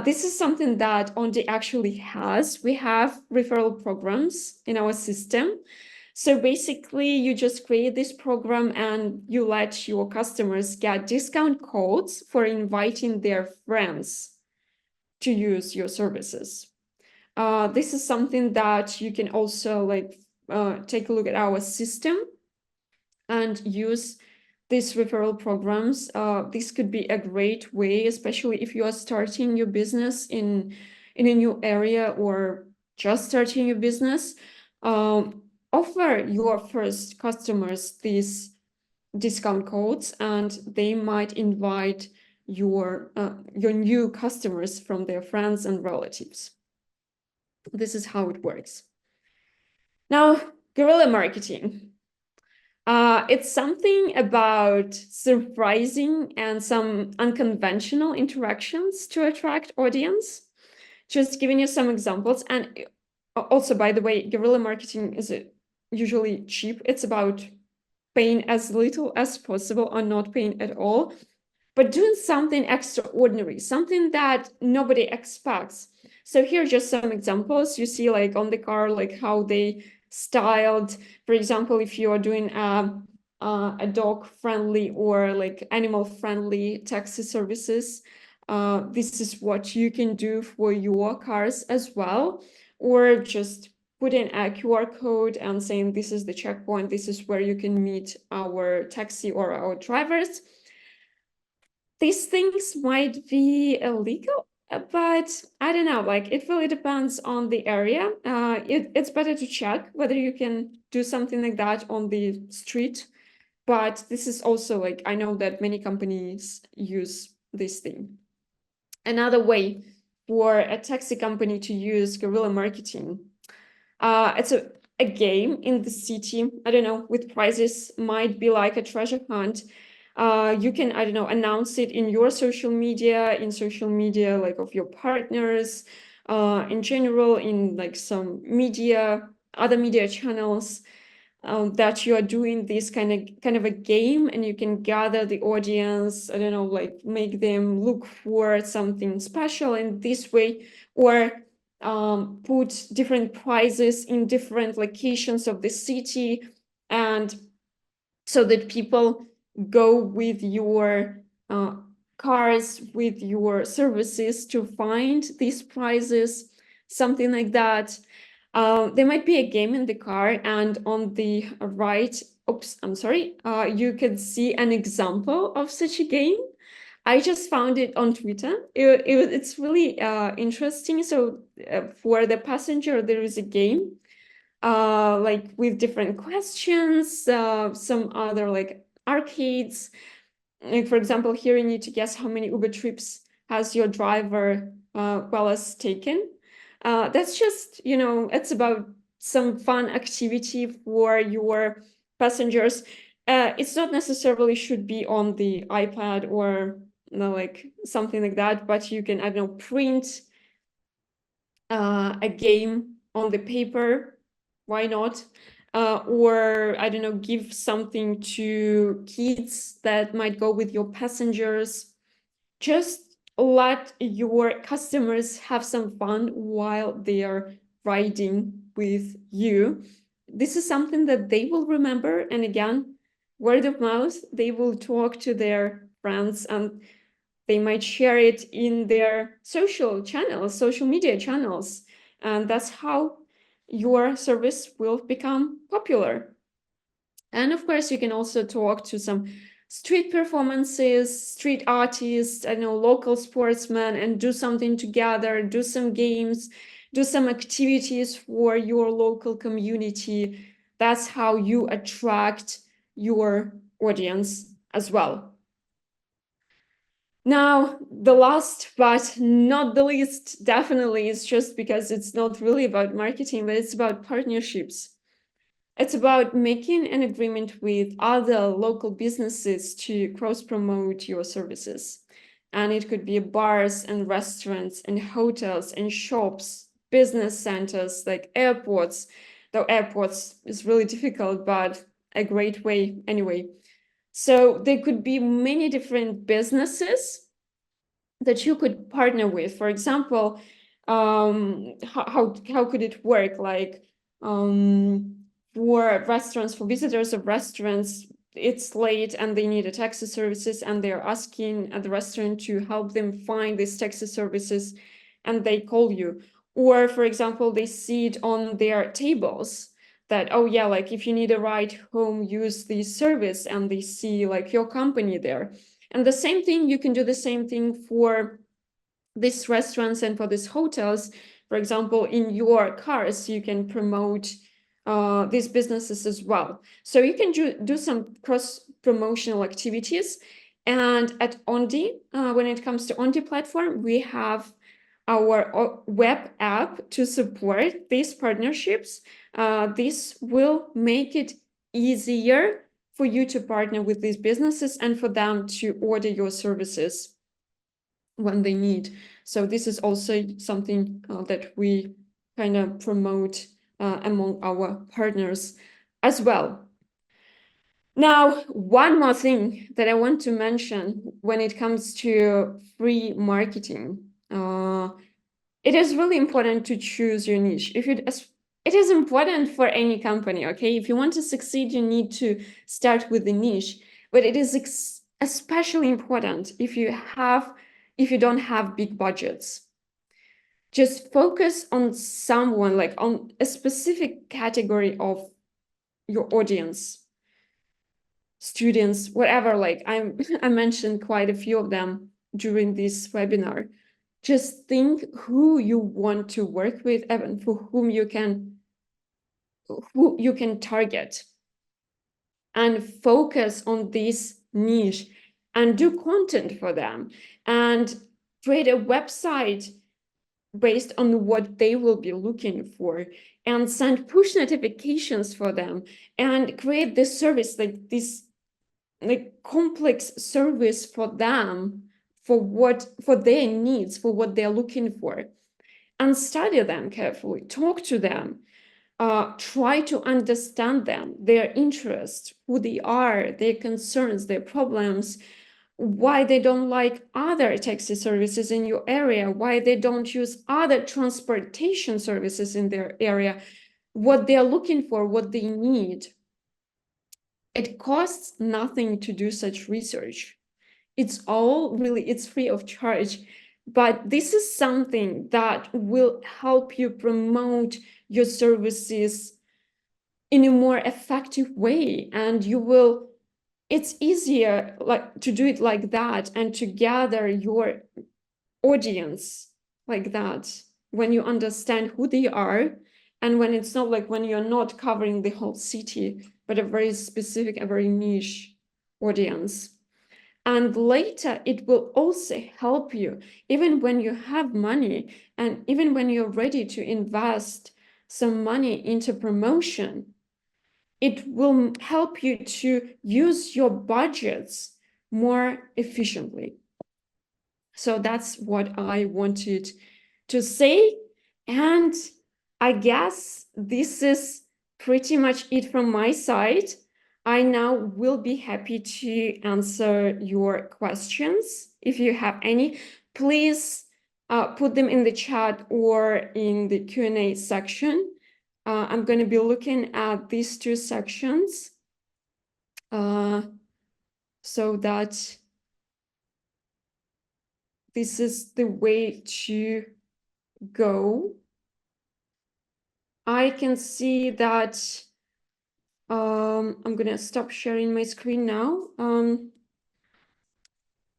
Speaker 1: This is something that Onde actually has. We have referral programs in our system. So basically, you just create this program and you let your customers get discount codes for inviting their friends to use your services. This is something that you can also take a look at our system and use these referral programs. This could be a great way, especially if you are starting your business in a new area or just starting your business. Offer your first customers these discount codes, and they might invite your new customers from their friends and relatives. This is how it works. Now, guerrilla marketing. It's something about surprising and some unconventional interactions to attract audience. Just giving you some examples. And also, by the way, guerrilla marketing is usually cheap. It's about paying as little as possible or not paying at all, but doing something extraordinary, something that nobody expects. So here are just some examples. You see like on the car, like how they styled. For example, if you are doing a dog friendly or like animal friendly taxi services, this is what you can do for your cars as well. Or just put in a QR code and saying, this is the checkpoint, this is where you can meet our taxi or our drivers. These things might be illegal, but I don't know, like it really depends on the area. It's better to check whether you can do something like that on the street. But this is also like, I know that many companies use this thing. Another way for a taxi company to use guerrilla marketing, it's a game in the city, I don't know, with prizes, might be like a treasure hunt. You can, I don't know, announce it in your social media, like of your partners, in general, in like some media, other media channels, that you are doing this kind of a game, and you can gather the audience, I don't know, like make them look for something special in this way, or put different prizes in different locations of the city, and so that people go with your cars, with your services to find these prizes, something like that. There might be a game in the car, and on the right, you can see an example of such a game. I just found it on Twitter. It's really interesting. So for the passenger, there is a game like with different questions, some other like arcades. Like for example, here you need to guess how many Uber trips has your driver Wallace taken. That's just, it's about some fun activity for your passengers. It's not necessarily should be on the iPad or like something like that, but you can, I don't know, print a game on the paper. Why not? Or I don't know, give something to kids that might go with your passengers. Just let your customers have some fun while they are riding with you. This is something that they will remember. And again, word of mouth, they will talk to their friends, and they might share it in their social channels, social media channels. And that's how your service will become popular. And of course, you can also talk to some street performances, street artists, I know, local sportsmen, and do something together, do some games, do some activities for your local community. That's how you attract your audience. as well. Now, the last but not the least, definitely, is just because it's not really about marketing, but it's about partnerships. It's about making an agreement with other local businesses to cross-promote your services. And it could be bars and restaurants and hotels and shops, business centers like airports, though airports is really difficult, but a great way anyway. So there could be many different businesses that you could partner with. For example, how could it work? Like for restaurants, for visitors of restaurants, it's late and they need a taxi services, and they're asking at the restaurant to help them find these taxi services, and they call you. Or for example, they see it on their tables that, oh yeah, like if you need a ride home, use this service, and they see like your company there. And the same thing, you can do the same thing for these restaurants and for these hotels. For example, in your cars, you can promote these businesses as well. So you can do some cross-promotional activities. And at Onde, when it comes to Onde platform, we have our web app to support these partnerships. This will make it easier for you to partner with these businesses and for them to order your services when they need. So this is also something that we kind of promote among our partners as well. Now, one more thing that I want to mention when it comes to free marketing. It is really important to choose your niche. It is important for any company, okay? If you want to succeed, you need to start with the niche. But it is especially important if you don't have big budgets. Just focus on someone, like on a specific category of your audience, students, whatever. Like I mentioned quite a few of them during this webinar. Just think who you want to work with and for who you can target, and focus on this niche and do content for them and create a website based on what they will be looking for, and send push notifications for them, and create this service, like this like complex service for them, for their needs, for what they're looking for, and study them carefully, talk to them, try to understand them, their interests, who they are, their concerns, their problems, why they don't like other taxi services in your area, why they don't use other transportation services in their area, what they're looking for, what they need. It costs nothing to do such research. It's free of charge. But this is something that will help you promote your services in a more effective way. And it's easier like to do it like that and to gather your audience like that when you understand who they are, and when it's not like when you're not covering the whole city, but a very specific, a very niche audience. And later, it will also help you, even when you have money and even when you're ready to invest some money into promotion, it will help you to use your budgets more efficiently. So that's what I wanted to say. And I guess this is pretty much it from my side. I now will be happy to answer your questions. If you have any, please put them in the chat or in the Q&A section. I'm going to be looking at these two sections so that this is the way to go. I can see that I'm gonna stop sharing my screen now.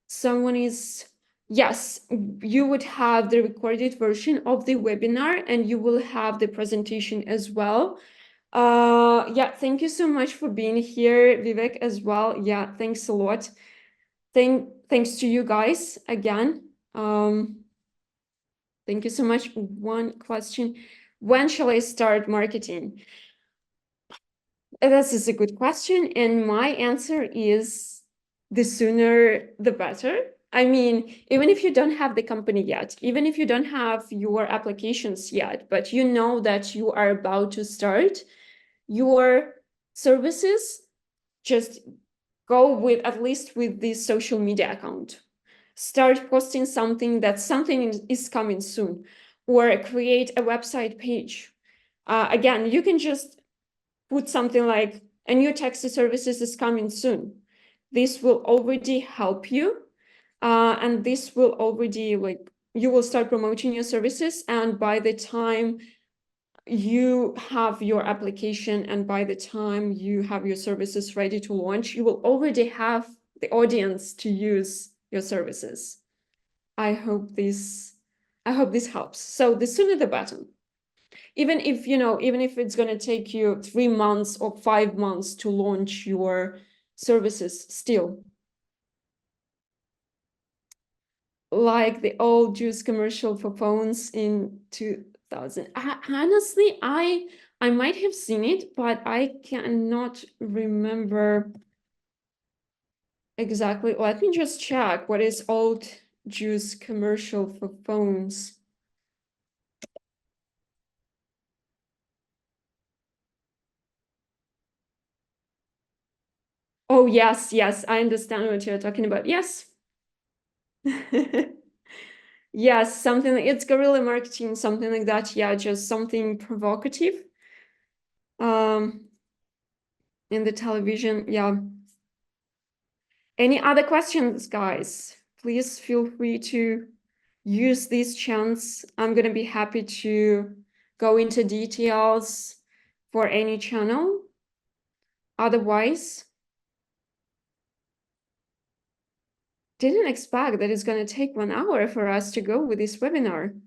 Speaker 1: Someone is, yes, you would have the recorded version of the webinar and you will have the presentation as well. Yeah, thank you so much for being here, Vivek, as well. Yeah, thanks a lot. Thanks to you guys again. Thank you so much. One question: when shall I start marketing? This is a good question, and my answer is the sooner the better. I mean, even if you don't have the company yet, even if you don't have your applications yet, but you know that you are about to start your services, just go with at least with this social media account. Start posting something that something is coming soon, or create a website page. Again, you can just put something like a new taxi services is coming soon. This will already help you, and this will already like you will start promoting your services, and by the time you have your application and by the time you have your services ready to launch, you will already have the audience to use your services. I hope this helps. So the sooner the better. Even if, even if it's going to take you 3 months or 5 months to launch your services, still. Like the old juice commercial for phones in 2000. Honestly, I might have seen it, but I cannot remember exactly. Let me just check what is old juice commercial for phones. Oh, yes, I understand what you're talking about. Yes. Yes, something like it's guerrilla marketing, something like that. Yeah, just something provocative. Um, in the television. Yeah. Any other questions, guys? Please feel free to use this chance. I'm gonna be happy to go into details for any channel. Otherwise, didn't expect that it's gonna take 1 hour for us to go with this webinar.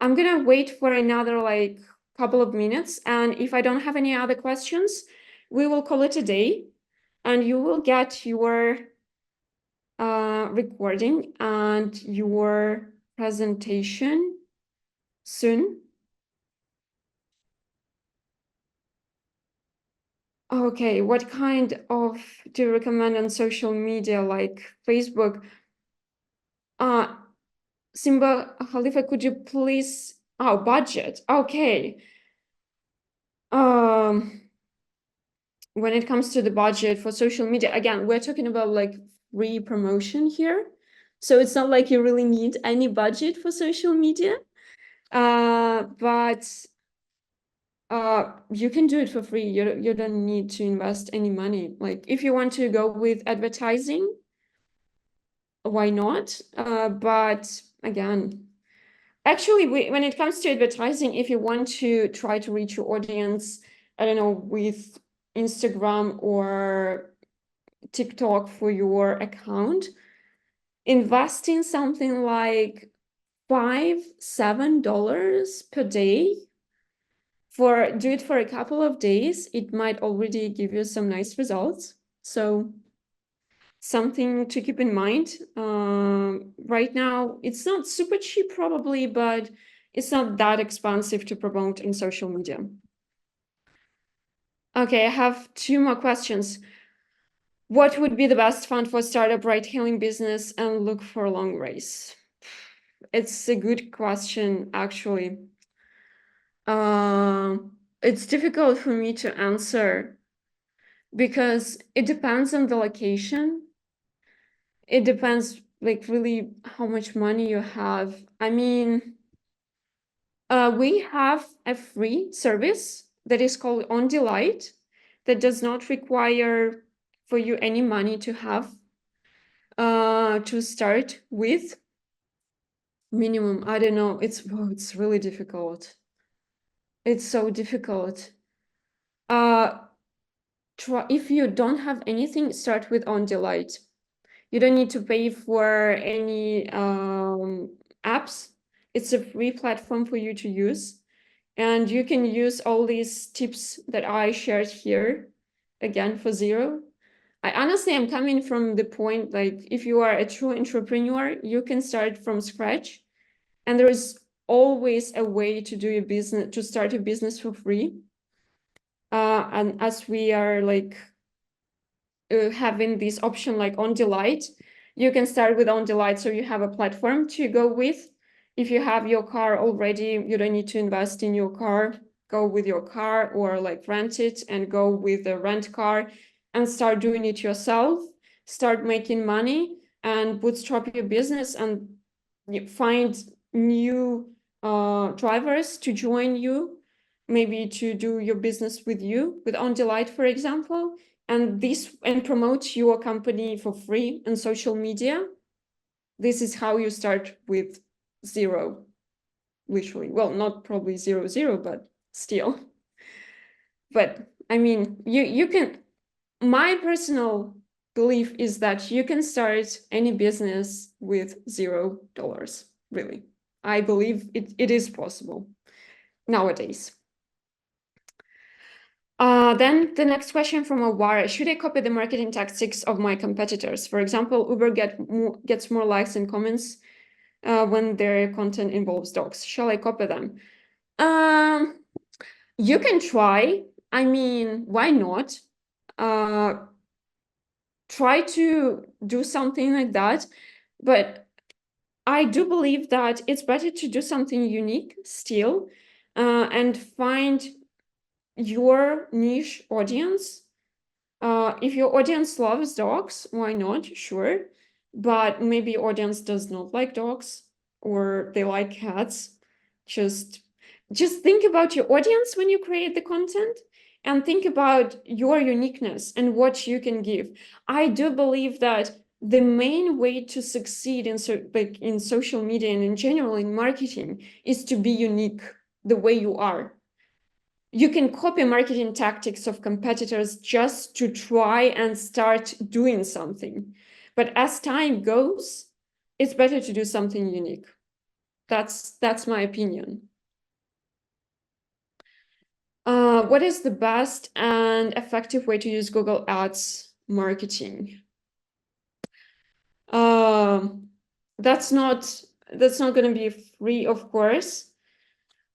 Speaker 1: I'm gonna wait for another like couple of minutes, and if I don't have any other questions, we will call it a day, and you will get your recording and your presentation soon. Okay, what kind of do you recommend on social media like Facebook? Uh, Simba Khalifa, could you please? Oh, budget. Okay. Um, when it comes to the budget for social media, again, we're talking about like free promotion here. So it's not like you really need any budget for social media. But you can do it for free. You don't need to invest any money. Like if you want to go with advertising, why not? But again, actually, when it comes to advertising, if you want to try to reach your audience, I don't know, with Instagram or TikTok for your account, investing something like $5-7 per day do it for a couple of days, it might already give you some nice results. So something to keep in mind. Right now, it's not super cheap probably, but it's not that expensive to promote in social media. Okay, I have 2 more questions. What would be the best fund for startup ride-hailing business and look for a long race? It's a good question, actually. It's difficult for me to answer because it depends on the location. It depends like really how much money you have. I mean, we have a free service that is called Onde.Light that does not require for you any money to have to start with. Minimum, I don't know. It's really difficult. It's so difficult. If you don't have anything, start with Onde.Light. You don't need to pay for any apps. It's a free platform for you to use. And you can use all these tips that I shared here, again, for zero. I honestly am coming from the point, like, if you are a true entrepreneur, you can start from scratch. And there is always a way to do a business, to start a business for free. And as we are like having this option like Onde.Light, you can start with Onde.Light, so you have a platform to go with. If you have your car already, you don't need to invest in your car. Go with your car or like rent it and go with the rent car and start doing it yourself. Start making money and bootstrap your business and find new drivers to join you, maybe to do your business with you, with Onde.Light, for example, and promote your company for free on social media. This is how you start with zero, literally. Well, not probably 0, but still. But I mean, you can, my personal belief is that you can start any business with $0, really. I believe it is possible nowadays. Then the next question from Awara: should I copy the marketing tactics of my competitors? For example, Uber gets more likes and comments when their content involves dogs. Shall I copy them? You can try. I mean, why not? Try to do something like that. But I do believe that it's better to do something unique still, and find your niche audience. If your audience loves dogs, why not? Sure. But maybe audience does not like dogs, or they like cats. Just think about your audience when you create the content, and think about your uniqueness and what you can give. I do believe that the main way to succeed in social media and in general in marketing is to be unique the way you are. You can copy marketing tactics of competitors just to try and start doing something. But as time goes, it's better to do something unique. That's my opinion. What is the best and effective way to use Google Ads marketing? That's not going to be free, of course.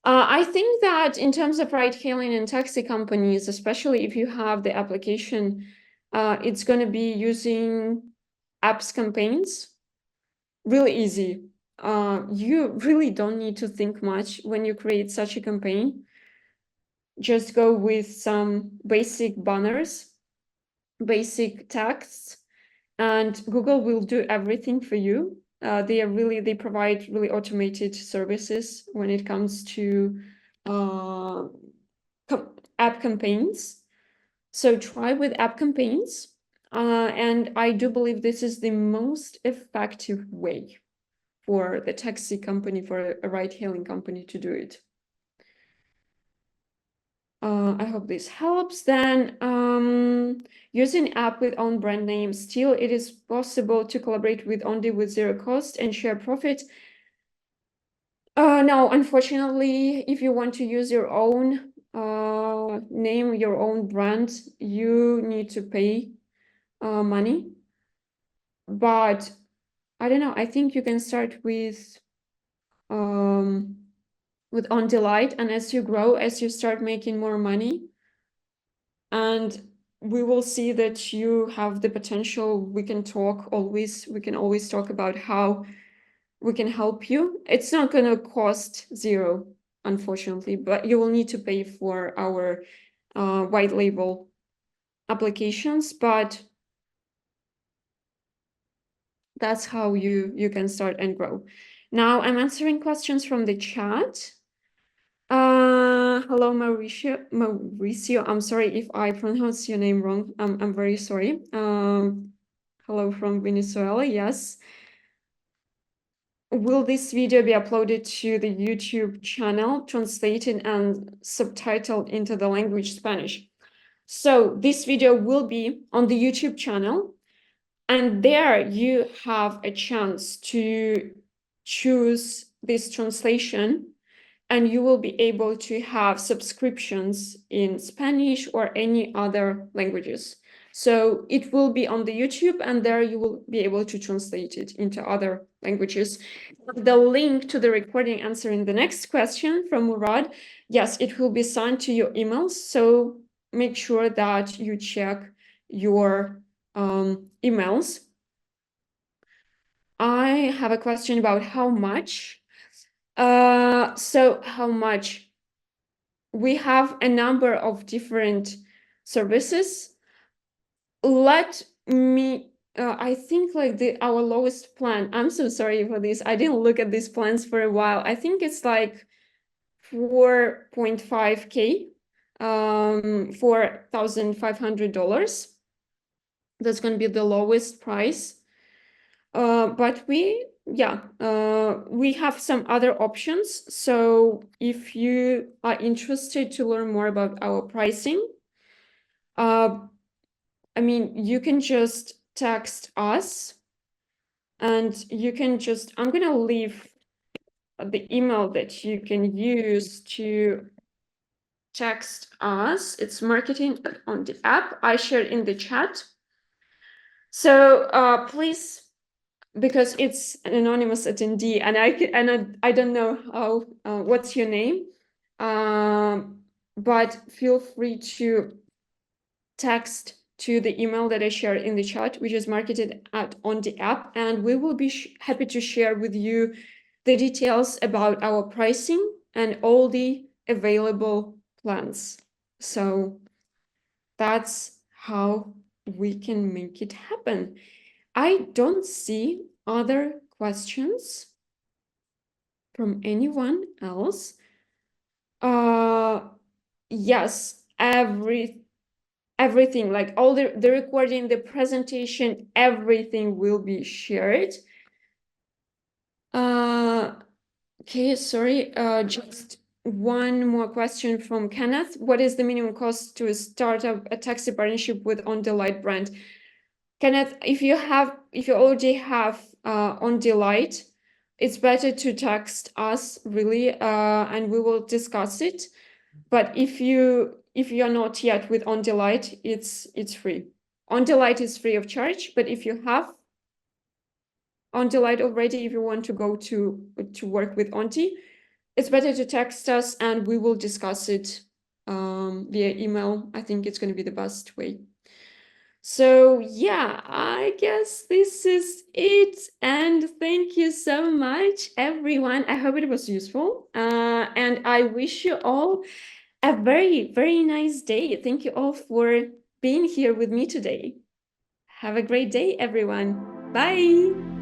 Speaker 1: I think that in terms of ride-hailing and taxi companies, especially if you have the application, it's going to be using apps campaigns. Really easy. You really don't need to think much when you create such a campaign. Just go with some basic banners, basic texts, and Google will do everything for you. They provide really automated services when it comes to app campaigns. So try with app campaigns. And I do believe this is the most effective way for the taxi company, for a ride-hailing company to do it. I hope this helps. Then using app with own brand name, still it is possible to collaborate with Onde with zero cost and share profit. No, unfortunately, if you want to use your own name, your own brand, you need to pay money. But I don't know, I think you can start with Onde.Light, and as you grow, as you start making more money, and we will see that you have the potential, we can always talk about how we can help you. It's not going to cost zero, unfortunately, but you will need to pay for our white label applications, but that's how you can start and grow. Now I'm answering questions from the chat. Hello, Mauricio. I'm sorry if I pronounce your name wrong. I'm very sorry. Hello from Venezuela. Yes. Will this video be uploaded to the YouTube channel, translated and subtitled into the language Spanish? So this video will be on the YouTube channel, and there you have a chance to choose this translation and you will be able to have subscriptions in Spanish or any other languages. So it will be on the YouTube, and there you will be able to translate it into other languages. The link to the recording answering the next question from Murad, yes, it will be sent to your emails. So make sure that you check your emails. I have a question about how much. So how much? We have a number of different services. Let me, I think like our lowest plan, I'm so sorry for this. I didn't look at these plans for a while. I think it's like 4.5K, $4,500. That's going to be the lowest price. But we have some other options. So if you are interested to learn more about our pricing, I mean, you can just text us, and you can just, I'm going to leave the email that you can use to text us. It's marketing on the app. I shared in the chat. So please, because it's an anonymous attendee, and I don't know how what's your name, but feel free to text to the email that I shared in the chat, which is marketed at on the app, and we will be happy to share with you the details about our pricing and all the available plans. So that's how we can make it happen. I don't see other questions from anyone else. Yes, everything, like all the recording, the presentation, everything will be shared. Okay, sorry, just one more question from Kenneth. What is the minimum cost to start a taxi partnership with Onde.Light brand? Kenneth, if you already have Onde.Light, it's better to text us, really, and we will discuss it. But if you're not yet with Onde.Light, it's free. Onde.Light is free of charge, but if you have Onde.Light already, if you want to go to work with Onde, it's better to text us, and we will discuss it via email. I think it's going to be the best way. So yeah, I guess this is it. And thank you so much, everyone. I hope it was useful. And I wish you all a very, very nice day. Thank you all for being here with me today. Have a great day, everyone. Bye.